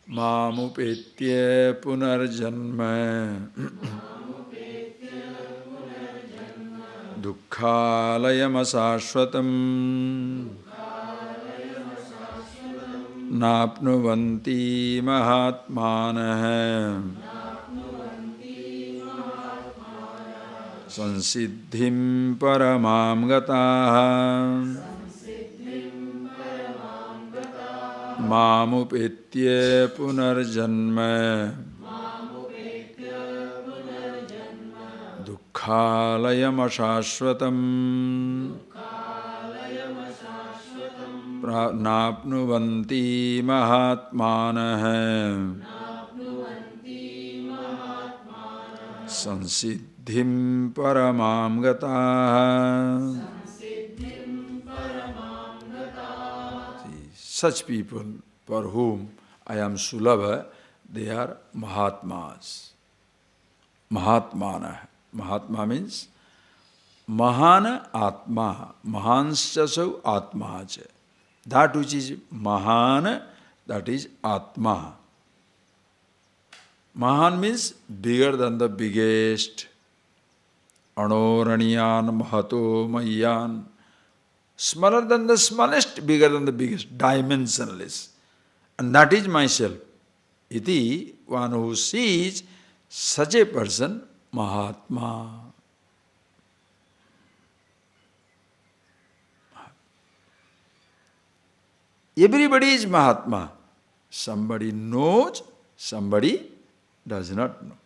Mamupetya punarjanma dukkhalayam asashvatam napnuvanti mahatmanah sansiddhim paramam gatah mamupetya punarjanma dukkhalayam ashashvatam napnuvanti mahatmanah sansiddhim paramam gatah. Such people for whom I am Sulabha, they are Mahatmas. Mahatmana. Mahatma means Mahana Atma. Mahanshasau Atmacha. That which is Mahana, that is Atma. Mahan means bigger than the biggest. Anoraniyan Mahato Mayan. Smaller than the smallest, bigger than the biggest, dimensionless. And that is myself. Iti, one who sees such a person, Mahatma. Everybody is Mahatma. Somebody knows, somebody does not know.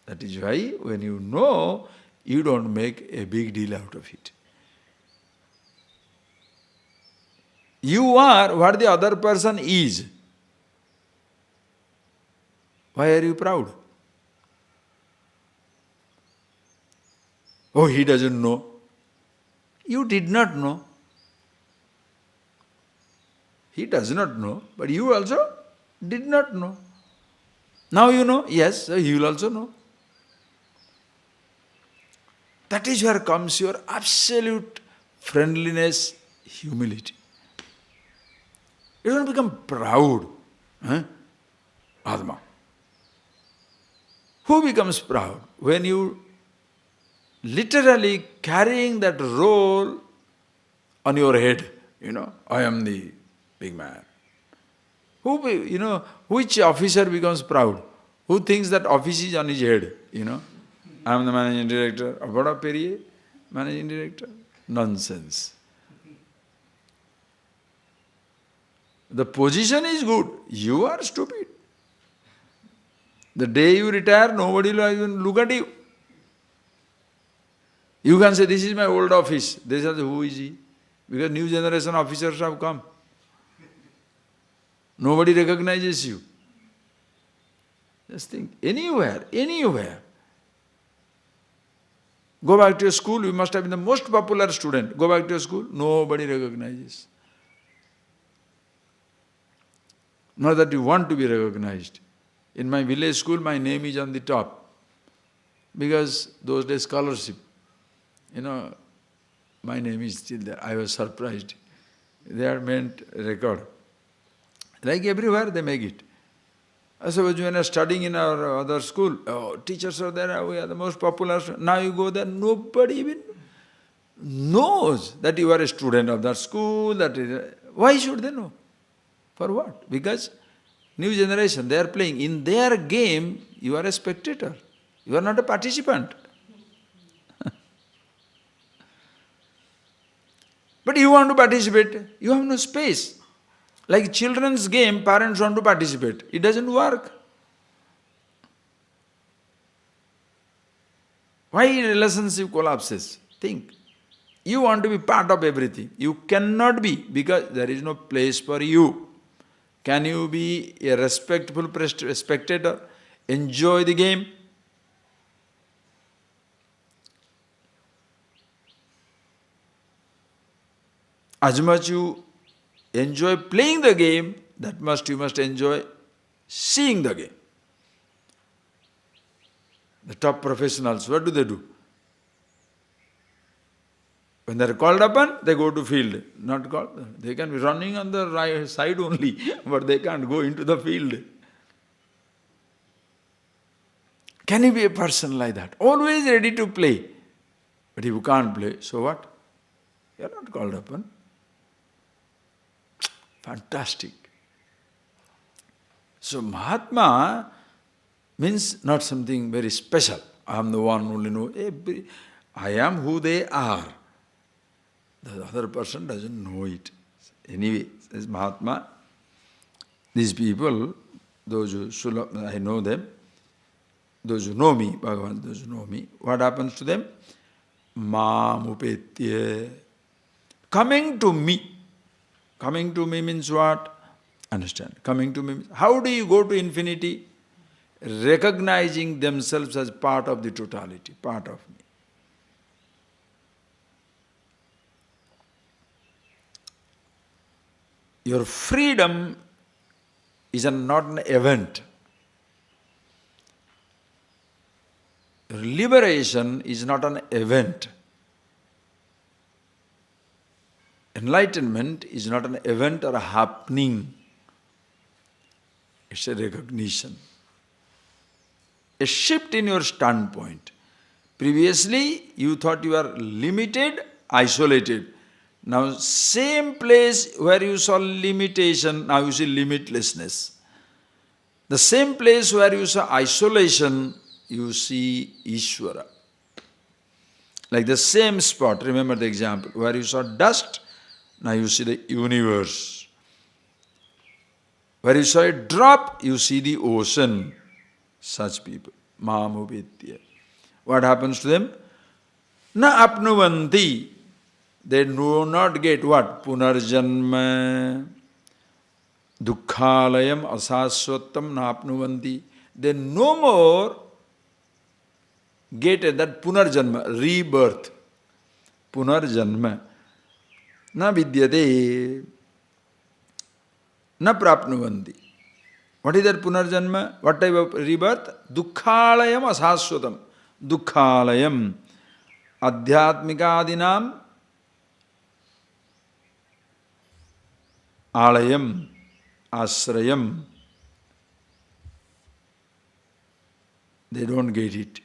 That is why when you know, you don't make a big deal out of it. You are what the other person is. Why are you proud? Oh, he doesn't know. You did not know. He does not know, but you also did not know. Now you know, yes, so he will also know. That is where comes your absolute friendliness, humility. You don't become proud. Atma. Who becomes proud? When you literally carrying that role on your head, I am the big man. Which officer becomes proud? Who thinks that office is on his head, I am the managing director. Abada Periye, managing director. Nonsense. The position is good. You are stupid. The day you retire, nobody will even look at you. You can say, this is my old office. They say, who is he? Because new generation officers have come. Nobody recognizes you. Just think, anywhere. Go back to your school, you must have been the most popular student. Go back to your school, nobody recognizes. Not that you want to be recognized. In my village school, my name is on the top. Because those days scholarship, my name is still there. I was surprised. They had made a record. Like everywhere, they make it. I suppose when I was studying in our other school, teachers are there, we are the most popular. Now you go there, nobody even knows that you are a student of that school. Why should they know? For what? Because new generation, they are playing. In their game, you are a spectator. You are not a participant. But you want to participate, you have no space. Like children's game, parents want to participate. It doesn't work. Why relationship collapses? Think. You want to be part of everything. You cannot be because there is no place for you. Can you be a respectful spectator? Enjoy the game? As much you enjoy playing the game, that much you must enjoy seeing the game. The top professionals, what do? When they are called upon, they go to field. Not called, they can be running on the right side only, but they can't go into the field. Can you be a person like that? Always ready to play. But if you can't play, so what? You are not called upon. Fantastic. So Mahatma means not something very special. I am the one who only know. I am who they are. The other person doesn't know it. Anyway, says Mahatma, these people, those who I know them, those who know me, Bhagavan, those who know me, what happens to them? Mam upetya. Coming to me. Coming to me means what? Understand. Coming to me means, how do you go to infinity? Recognizing themselves as part of the totality, part of me. Your freedom is not an event. Your liberation is not an event. Enlightenment is not an event or a happening. It's a recognition. A shift in your standpoint. Previously, you thought you are limited, isolated. Now, same place where you saw limitation, now you see limitlessness. The same place where you saw isolation, you see Ishvara. Like the same spot, remember the example, where you saw dust, now you see the universe. Where you saw a drop, you see the ocean. Such people. Mamupitya. What happens to them? Na apnuvanti. They do not get what? Punarjanma. Dukkhalayam asaswatam na apnuvanti. They no more get that punarjanma, rebirth. Punarjanma. Na vidyate. Na prapnuvanti. What is that punarjanma? What type of rebirth? Dukkhalayam asaswatam. Dukkhalayam. Adhyatmikadinam alayam. Asrayam. They don't get it.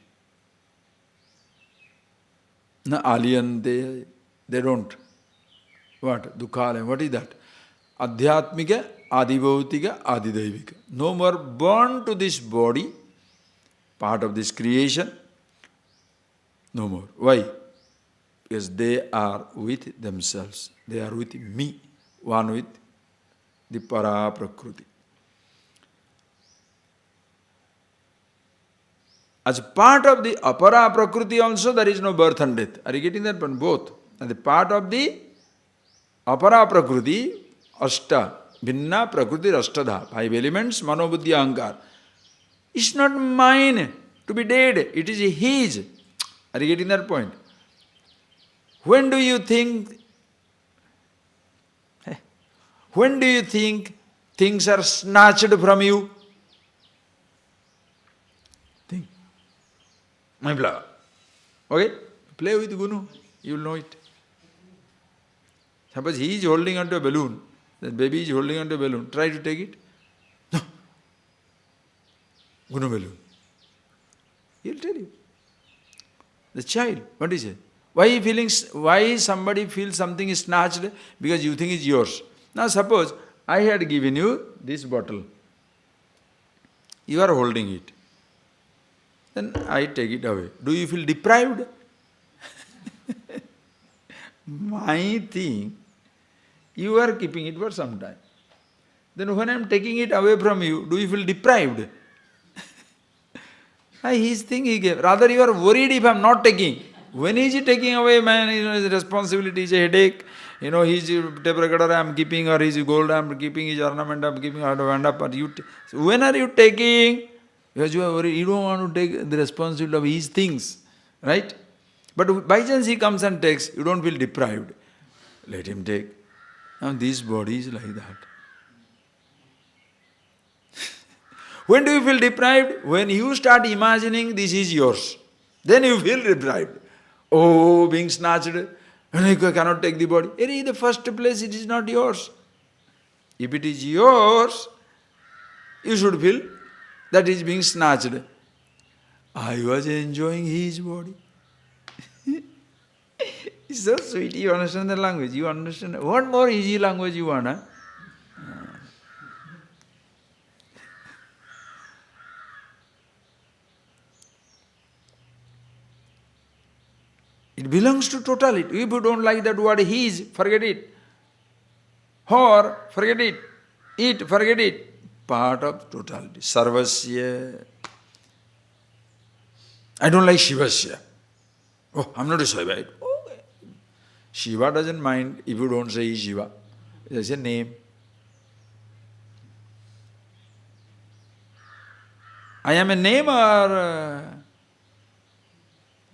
Na aliyante. They don't. What? Dukkhalayam. What is that? Adhyatmika Adibhautika, Adidaivika. No more born to this body, part of this creation. No more. Why? Because they are with themselves. They are with me, one with the Para Prakriti. As part of the Apara Prakriti also, there is no birth and death. Are you getting that point? Both. And the part of the Apara Prakriti, Ashta, Bhinna Prakriti Ashtadha, 5 elements, Mano Buddhi Ahankar. It's not mine to be dead. It is his. Are you getting that point? When do you think things are snatched from you? Think. My blood. Okay? Play with Gunu. You will know it. Suppose he is holding onto a balloon. That baby is holding onto a balloon. Try to take it. No. Gunu balloon. He will tell you. The child, what is it? Why somebody feels something is snatched? Because you think it's yours. Now suppose I had given you this bottle. You are holding it. Then I take it away. Do you feel deprived? My thing, you are keeping it for some time. Then when I am taking it away from you, do you feel deprived? His thing he gave. Rather you are worried if I am not taking. When is he taking away, man? His responsibility is a headache. His tape recorder I am keeping, or his gold I am keeping, his ornament I am keeping, when are you taking? Because you are worried, you don't want to take the responsibility of his things. Right? But by chance he comes and takes, you don't feel deprived. Let him take. Now this body is like that. When do you feel deprived? When you start imagining this is yours. Then you feel deprived. Oh, being snatched, and I cannot take the body. In the first place, it is not yours. If it is yours, you should feel that is being snatched. I was enjoying his body. It's so sweet. You understand the language. You understand. What more easy language you want? Huh? It belongs to totality. If you don't like that word his, forget it. Or, forget it. It, forget it. Part of totality. Sarvasya. I don't like Shivasya. Oh, I'm not a Shiva. Okay. Shiva doesn't mind if you don't say Shiva. It's a name. I am a name, or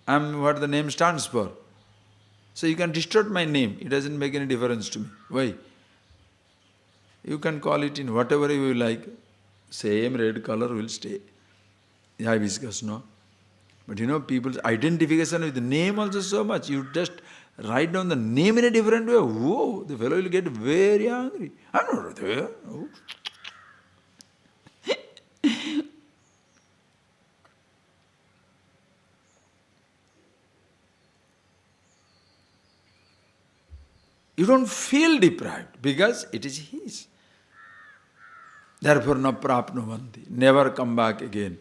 I am what the name stands for. So you can distort my name. It doesn't make any difference to me. Why? You can call it in whatever you like. Same red color will stay. Hibiscus, no? But people's identification with the name also so much. You just write down the name in a different way. Whoa, the fellow will get very angry. I'm not there. Oh. You don't feel deprived because it is his. Therefore, na prapnuvanti. Never come back again.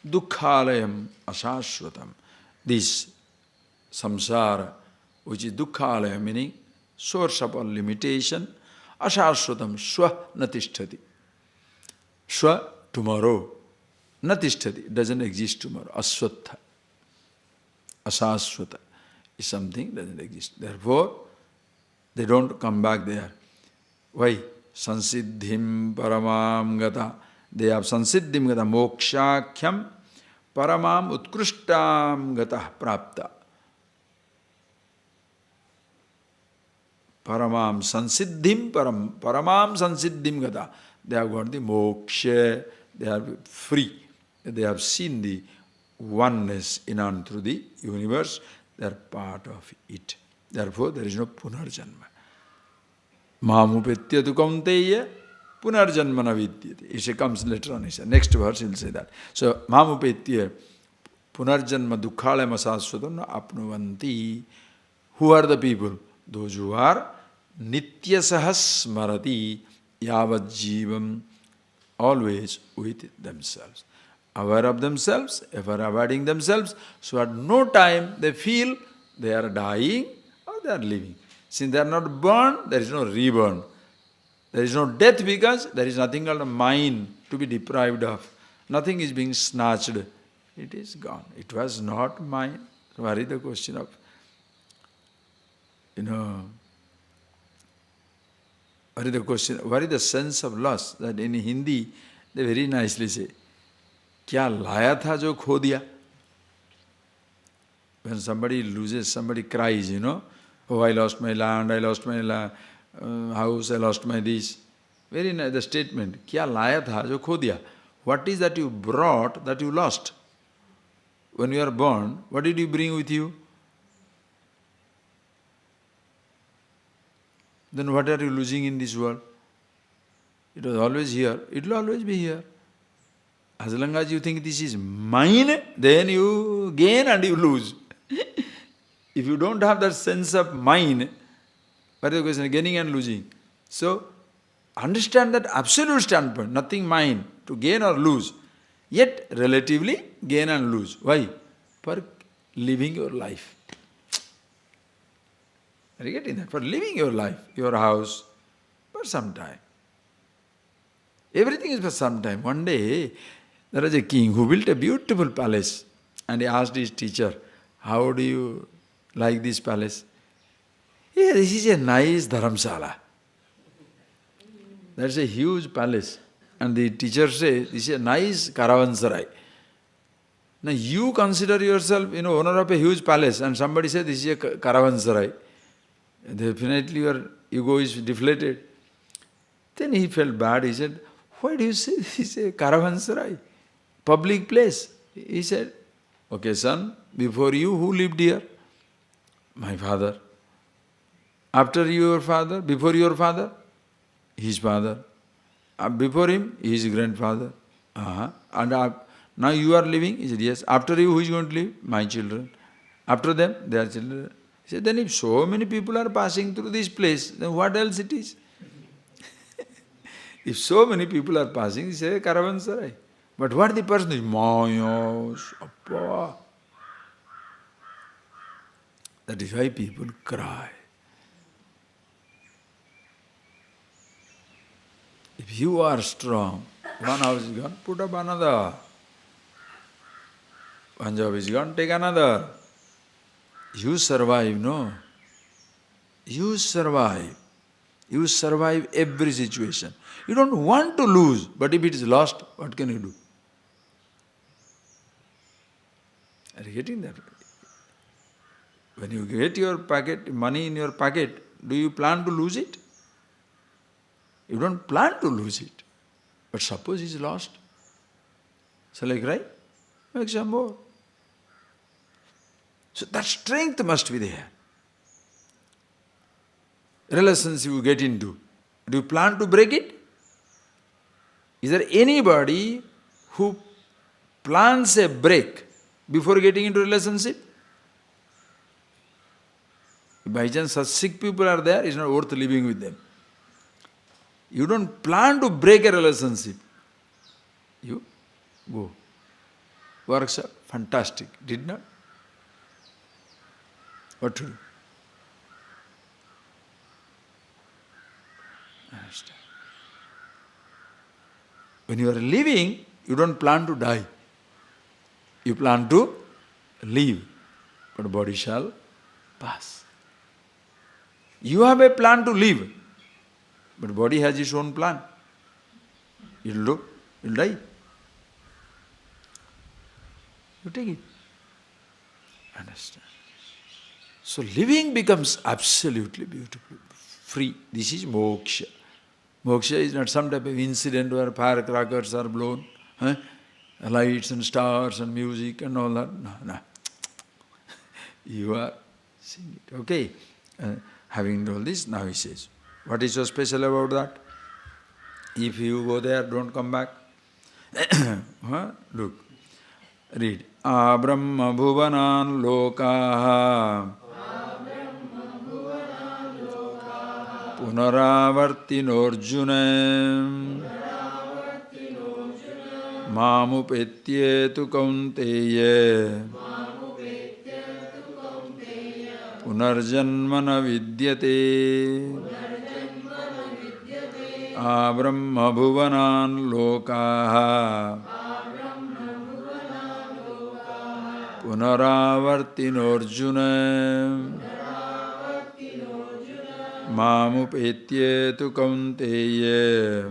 Dukkhalayam asashvatam. This samsara, which is dukkhalayam, meaning source of all limitation, asashvatam, swa natishtati. Swa, tomorrow. Natishtati, doesn't exist tomorrow. Aswatha. Asashvata is something that doesn't exist. Therefore, they don't come back there. Why? Sansiddhim paramam gata. They have sansiddhim gata. Mokshakhyam paramam utkrishtam gata prapta. Paramam sansiddhim paramam sansiddhim gata. They have got the moksha. They are free. They have seen the oneness in and through the universe. They are part of it. Therefore, there is no punarjanma. Mamupetyatu kaunteya punarjanmana vidyate. It comes later on. Next verse he will say that. So, mamupetya punarjanma dukkhalayam asasvatam apnuvanti. Who are the people? Those who are nityasahas smarati Yavad jivam, always with themselves. Aware of themselves, ever avoiding themselves, so at no time they feel they are dying or they are living. Since they are not born, there is no reborn. There is no death because there is nothing called a mind to be deprived of. Nothing is being snatched. It is gone. It was not mine. So what is the question of, what is the question, what is the sense of loss? That in Hindi, they very nicely say, Kya laya tha jo kho diya? When somebody loses, somebody cries, oh, I lost my land, I lost my house, I lost my this. Very nice, the statement, Kya laya tha jo kho diya? What is that you brought that you lost? When you are born, what did you bring with you? Then what are you losing in this world? It was always here, it will always be here. As long as you think this is mine, then you gain and you lose. If you don't have that sense of mine, what is the question? Gaining and losing. So, understand that absolute standpoint, nothing mine, to gain or lose. Yet, relatively, gain and lose. Why? For living your life. Are you getting that? For living your life, your house, for some time. Everything is for some time. One day, there was a king who built a beautiful palace, and he asked his teacher, how do you like this palace? Yeah, this is a nice dharamsala. That's a huge palace. And the teacher says, this is a nice caravanserai. Now you consider yourself, owner of a huge palace, and somebody says this is a caravanserai. Definitely your ego is deflated. Then he felt bad. He said, why do you say this is a caravanserai? Public place. He said, okay son, before you, who lived here? My father. After your father, before your father? His father. Before him, his grandfather. And now you are living? He said, yes. After you, who is going to live? My children. After them, their children. He said, then if so many people are passing through this place, then what else it is? If so many people are passing, he said, caravanserai. But what the person is? Mayos, appa. That is why people cry. If you are strong, one house is gone, put up another. One job is gone, take another. You survive, no? You survive. You survive every situation. You don't want to lose, but if it is lost, what can you do? Are you getting that? When you get your pocket, money in your pocket, do you plan to lose it? You don't plan to lose it. But suppose it's lost. Shall I cry? Make some more. So that strength must be there. Relationship you get into, do you plan to break it? Is there anybody who plans a break before getting into relationship? If by chance such sick people are there, it's not worth living with them. You don't plan to break a relationship. You go. Works out. Fantastic. Did not? What to do? Understand? When you are living, you don't plan to die. You plan to live. But body shall pass. You have a plan to live. But body has its own plan. It will do, it will die. You take it. Understand? So living becomes absolutely beautiful, free. This is moksha. Moksha is not some type of incident where firecrackers are blown, lights and stars and music and all that. No. You are seeing it. Okay. Having told this, now he says, what is so special about that? If you go there, don't come back. Look, read. Abrahma bhuvanan lokaha punaravartinorjuna mamupetyetu kaunteya punarjanmana vidyate abrahma bhuvanan lokaha punaravartinorjuna mamupetyetu kaunteya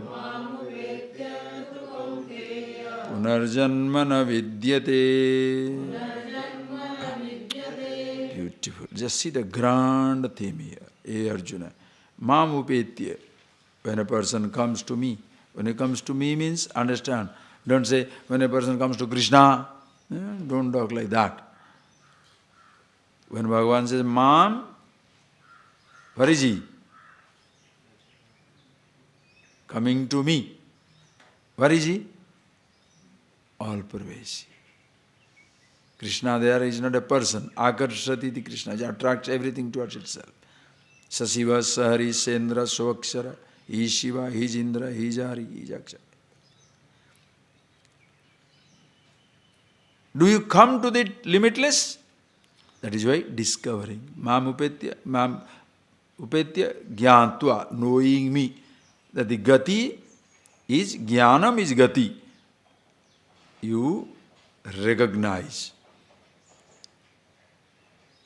punarjanmana vidyate. Beautiful. Just see the grand theme here. Hey Arjuna. Mamupetya. When a person comes to me. When he comes to me means, understand. Don't say, when a person comes to Krishna. Don't talk like that. When Bhagavan says, Mam, where is he? Coming to me. Where is he? All pervasive. Krishna there is not a person. Akarshati iti Krishna. He attracts everything towards itself. Sasiva, Sahari, Sendra, Svakshara. He is Shiva, he is Indra, he is Hari, he is Akshara. Do you come to the limitless? That is why discovering. Mam upetya gyantva, knowing me. That the gati is, jnanam is gati. You recognize.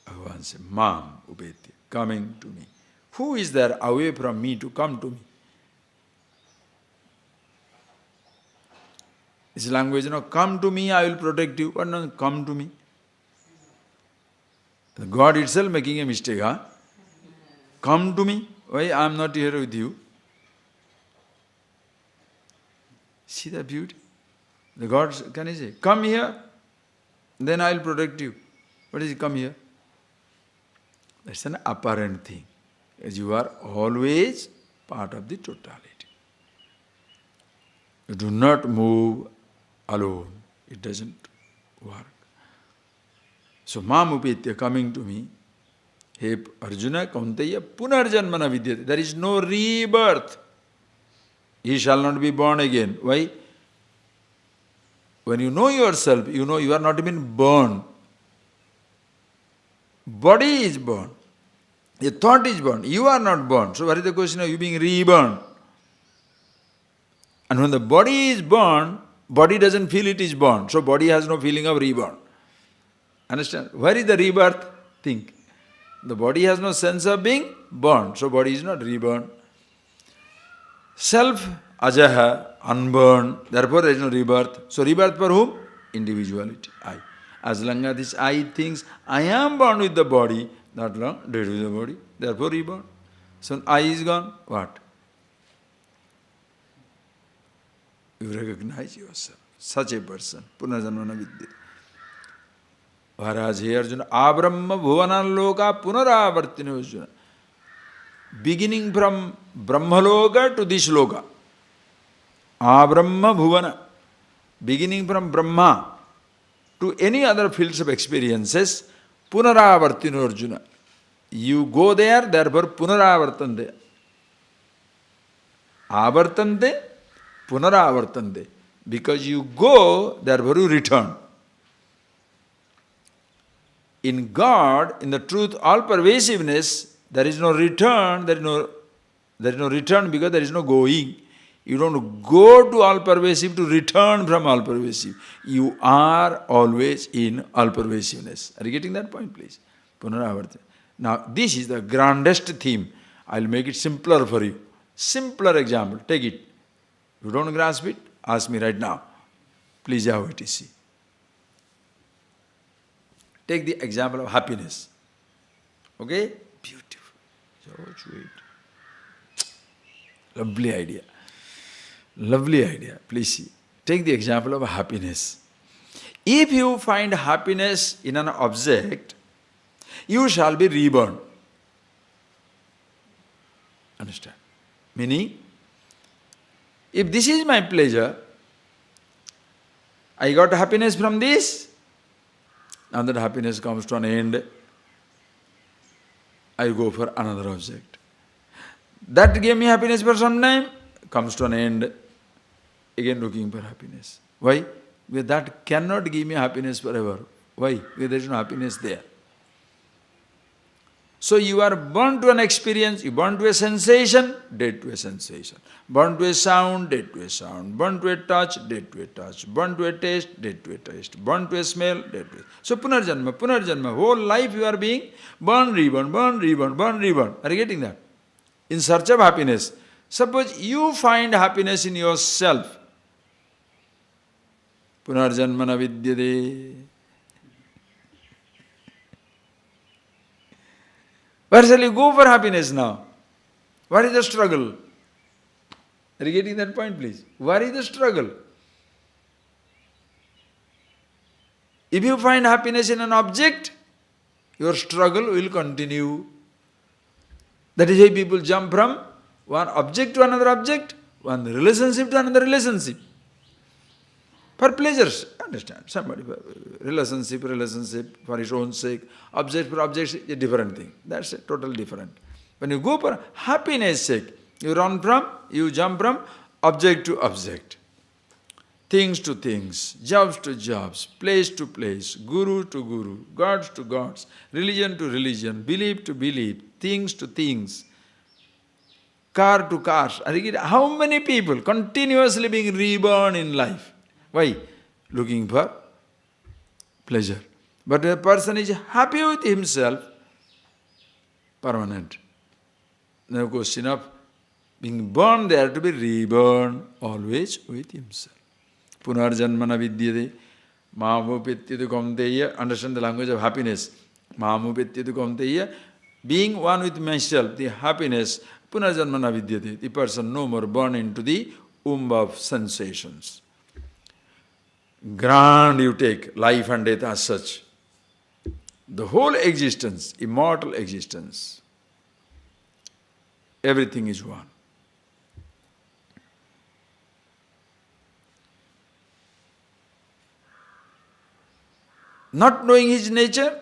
Bhagavan says, Mam upetya, coming to me. Who is there away from me to come to me? This language, come to me, I will protect you. But no, come to me. God itself making a mistake, huh? Come to me. Why I am not here with you? See the beauty? The God, can he say, come here, then I will protect you. What is come here? That's an apparent thing. As you are always part of the totality. You do not move alone. It doesn't work. So, Mamupetya coming to me, hey Arjuna, Kaunteya, Punarjanmana Vidyate. There is no rebirth. He shall not be born again. Why? When you know yourself, you know you are not even born. Body is born. A thought is born. You are not born. So what is the question of you being reborn? And when the body is born, body doesn't feel it is born. So body has no feeling of reborn. Understand? Where is the rebirth? Think. The body has no sense of being born. So body is not reborn. Self, ajaha, unborn. Therefore there is no rebirth. So rebirth for whom? Individuality, I. As long as this I thinks, I am born with the body, that long, dead with the body. Therefore reborn. So I is gone. What? You recognize yourself. Such a person. Punarjanmana vidya. Whereas here Arjuna, Abrahma bhuvanan loka punaravartine Arjuna. Beginning from Brahmaloka to this loka. Abrahma bhuvana. Beginning from Brahma to any other fields of experiences, punaravartine Arjuna. You go there, therefore punaravartante. Avartante, punaravartante. Because you go, therefore you return. In God, in the truth, all pervasiveness, there is no return, there is no return because there is no going. You don't go to all pervasive to return from all pervasive. You are always in all pervasiveness. Are you getting that point, please? Punaravartana. Now, this is the grandest theme. I will make it simpler for you. Simpler example. Take it. You don't grasp it? Ask me right now. Please have it, see. Take the example of happiness. Okay? Beautiful. So sweet. Lovely idea. Lovely idea. Please see. Take the example of happiness. If you find happiness in an object, you shall be reborn. Understand? Meaning, if this is my pleasure, I got happiness from this, now that happiness comes to an end, I go for another object. That gave me happiness for some time, comes to an end, again looking for happiness. Why? Because that cannot give me happiness forever. Why? Because there is no happiness there. So you are born to an experience, you born to a sensation, dead to a sensation. Born to a sound, dead to a sound. Born to a touch, dead to a touch. Born to a taste, dead to a taste. Born to a smell, dead to a... So punarjanma, punarjanma, whole life you are being born, reborn, born, reborn, born, reborn. Are you getting that? In search of happiness. Suppose you find happiness in yourself. Punarjanmana vidyade. Where shall you go for happiness now? What is the struggle? Are you getting that point, please? Where is the struggle? If you find happiness in an object, your struggle will continue. That is why people jump from one object to another object, one relationship to another relationship. For pleasures, understand, somebody, relationship, for his own sake, object for object is a different thing. That's a total different. When you go for happiness sake, you jump from object to object, things to things, jobs to jobs, place to place, guru to guru, gods to gods, religion to religion, belief to belief, things to things, car to cars. How many people continuously being reborn in life? Why? Looking for pleasure. But when a person is happy with himself, permanent. No question of being born there to be reborn, always with himself. Punarjanmana vidyade, mamupetyadu kaunteya, understand the language of happiness. Mamupetyadu kaunteya, being one with myself, the happiness, punarjanmana vidyade, the person no more born into the womb of sensations. Grand you take life and death as such. The whole existence, immortal existence, everything is one. Not knowing his nature,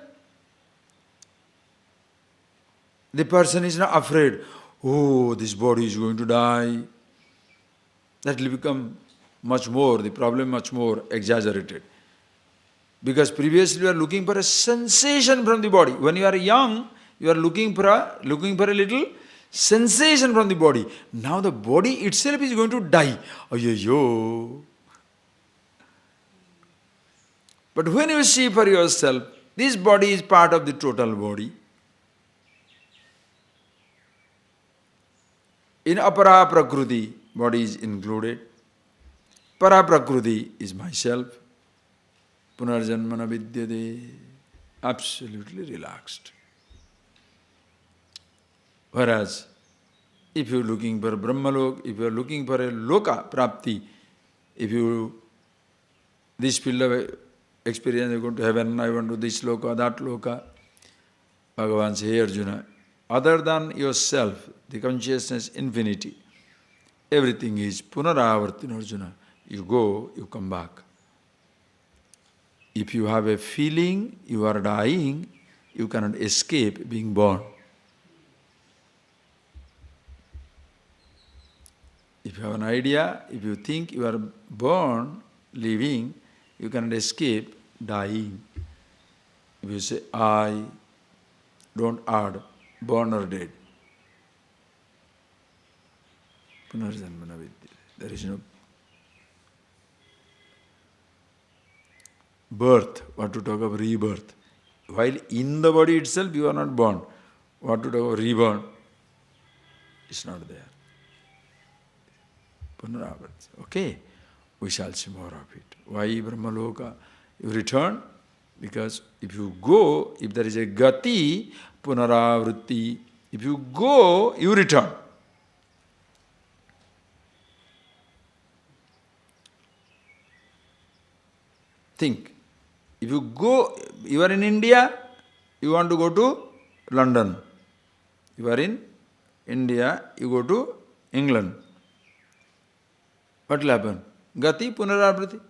the person is not afraid, oh, this body is going to die. That will become much more, the problem much more exaggerated. Because previously you are looking for a sensation from the body. When you are young, you are looking for a little sensation from the body. Now the body itself is going to die. Ayyo. But when you see for yourself, this body is part of the total body. In apara prakriti, body is included. Para prakriti is myself. Punarjanmana vidyade. Absolutely relaxed. Whereas, if you are looking for Brahmalok, if you are looking for a loka prapti, this field of experience, I go to heaven, I want to this loka, that loka, Bhagavan says, hey Arjuna, other than yourself, the consciousness infinity, everything is punaravartin Arjuna. You go, you come back. If you have a feeling you are dying, you cannot escape being born. If you have an idea, if you think you are born, living, you cannot escape dying. If you say, I, don't add, born or dead. Punarjanmana vidya. There is no birth, what to talk of rebirth. While in the body itself you are not born. What to talk of reborn? It's not there. Punaravarti. Okay, we shall see more of it. Why Brahmaloka? You return, because if you go, if there is a gati, punaravriti, if you go, you return. Think. If you go, you are in India, you want to go to London. You are in India, you go to England. What will happen? Gati punaravriti.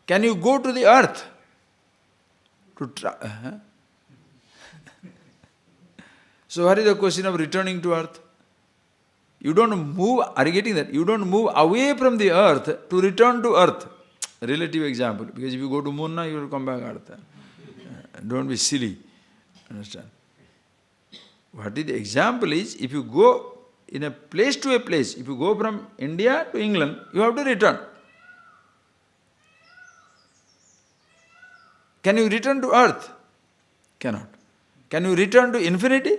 Can you go to the earth? So what is the question of returning to earth? You don't move, are you getting that? You don't move away from the earth to return to earth. Relative example. Because if you go to moon now, you will come back earth. Don't be silly. Understand? What is the example is, if you go in a place to a place, if you go from India to England, you have to return. Can you return to earth? Cannot. Can you return to infinity?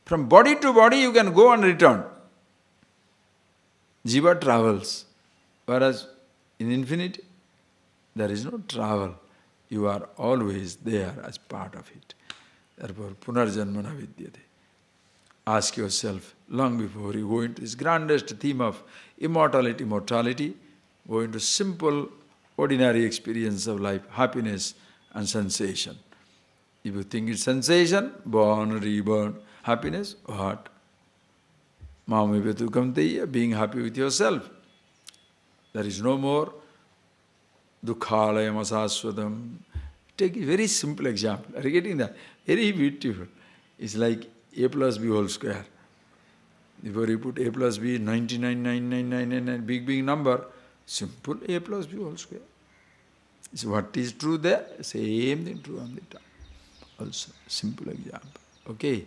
From body to body you can go and return. Jiva travels. Whereas in infinity, there is no travel. You are always there as part of it. Therefore, punarjanmana vidyate. Ask yourself, long before you go into this grandest theme of immortality, mortality, go into simple, ordinary experience of life, happiness and sensation. If you think it's sensation, born, reborn. Happiness, what? Mamavetukam, being happy with yourself. There is no more dukkhalayam asaswadam. Take a very simple example. Are you getting that? Very beautiful. It's like a plus b whole square. Before you put a plus b, 99,99999, big number, simple a plus b whole square. So what is true there? Same thing true on the top. Also, simple example. Okay?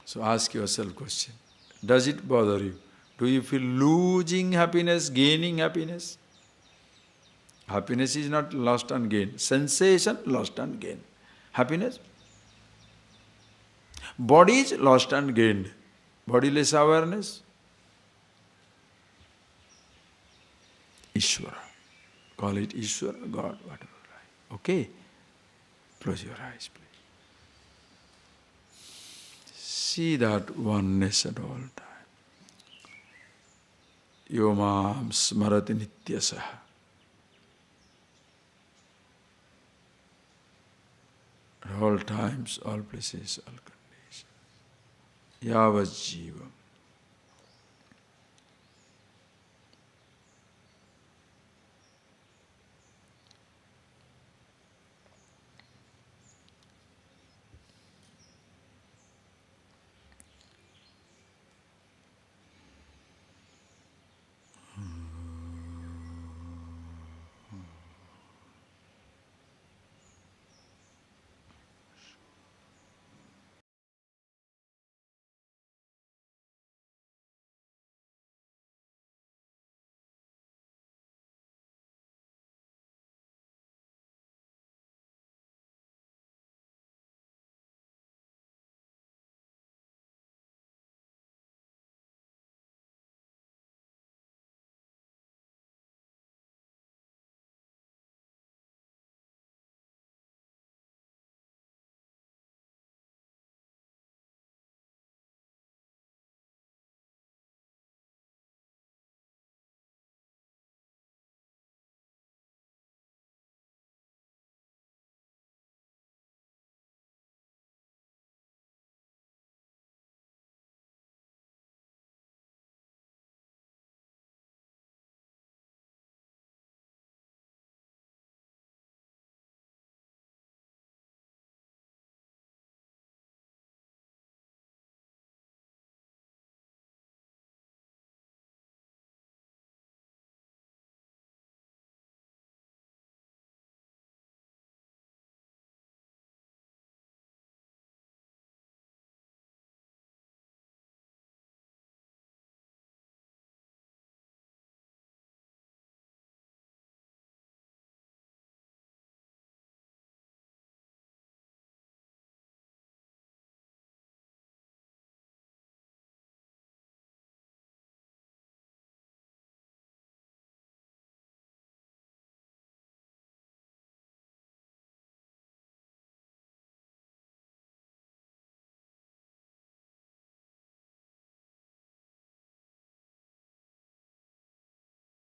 So ask yourself question. Does it bother you? Do you feel losing happiness, gaining happiness? Happiness is not lost and gained. Sensation, lost and gained. Happiness? Body is lost and gained. Bodiless awareness? Ishvara. Call it Ishvara, God, whatever you like. Okay? Close your eyes, please. See that oneness at all time. Yomam smarati nityasaha. At all times, all places, all conditions. Yavat jivam.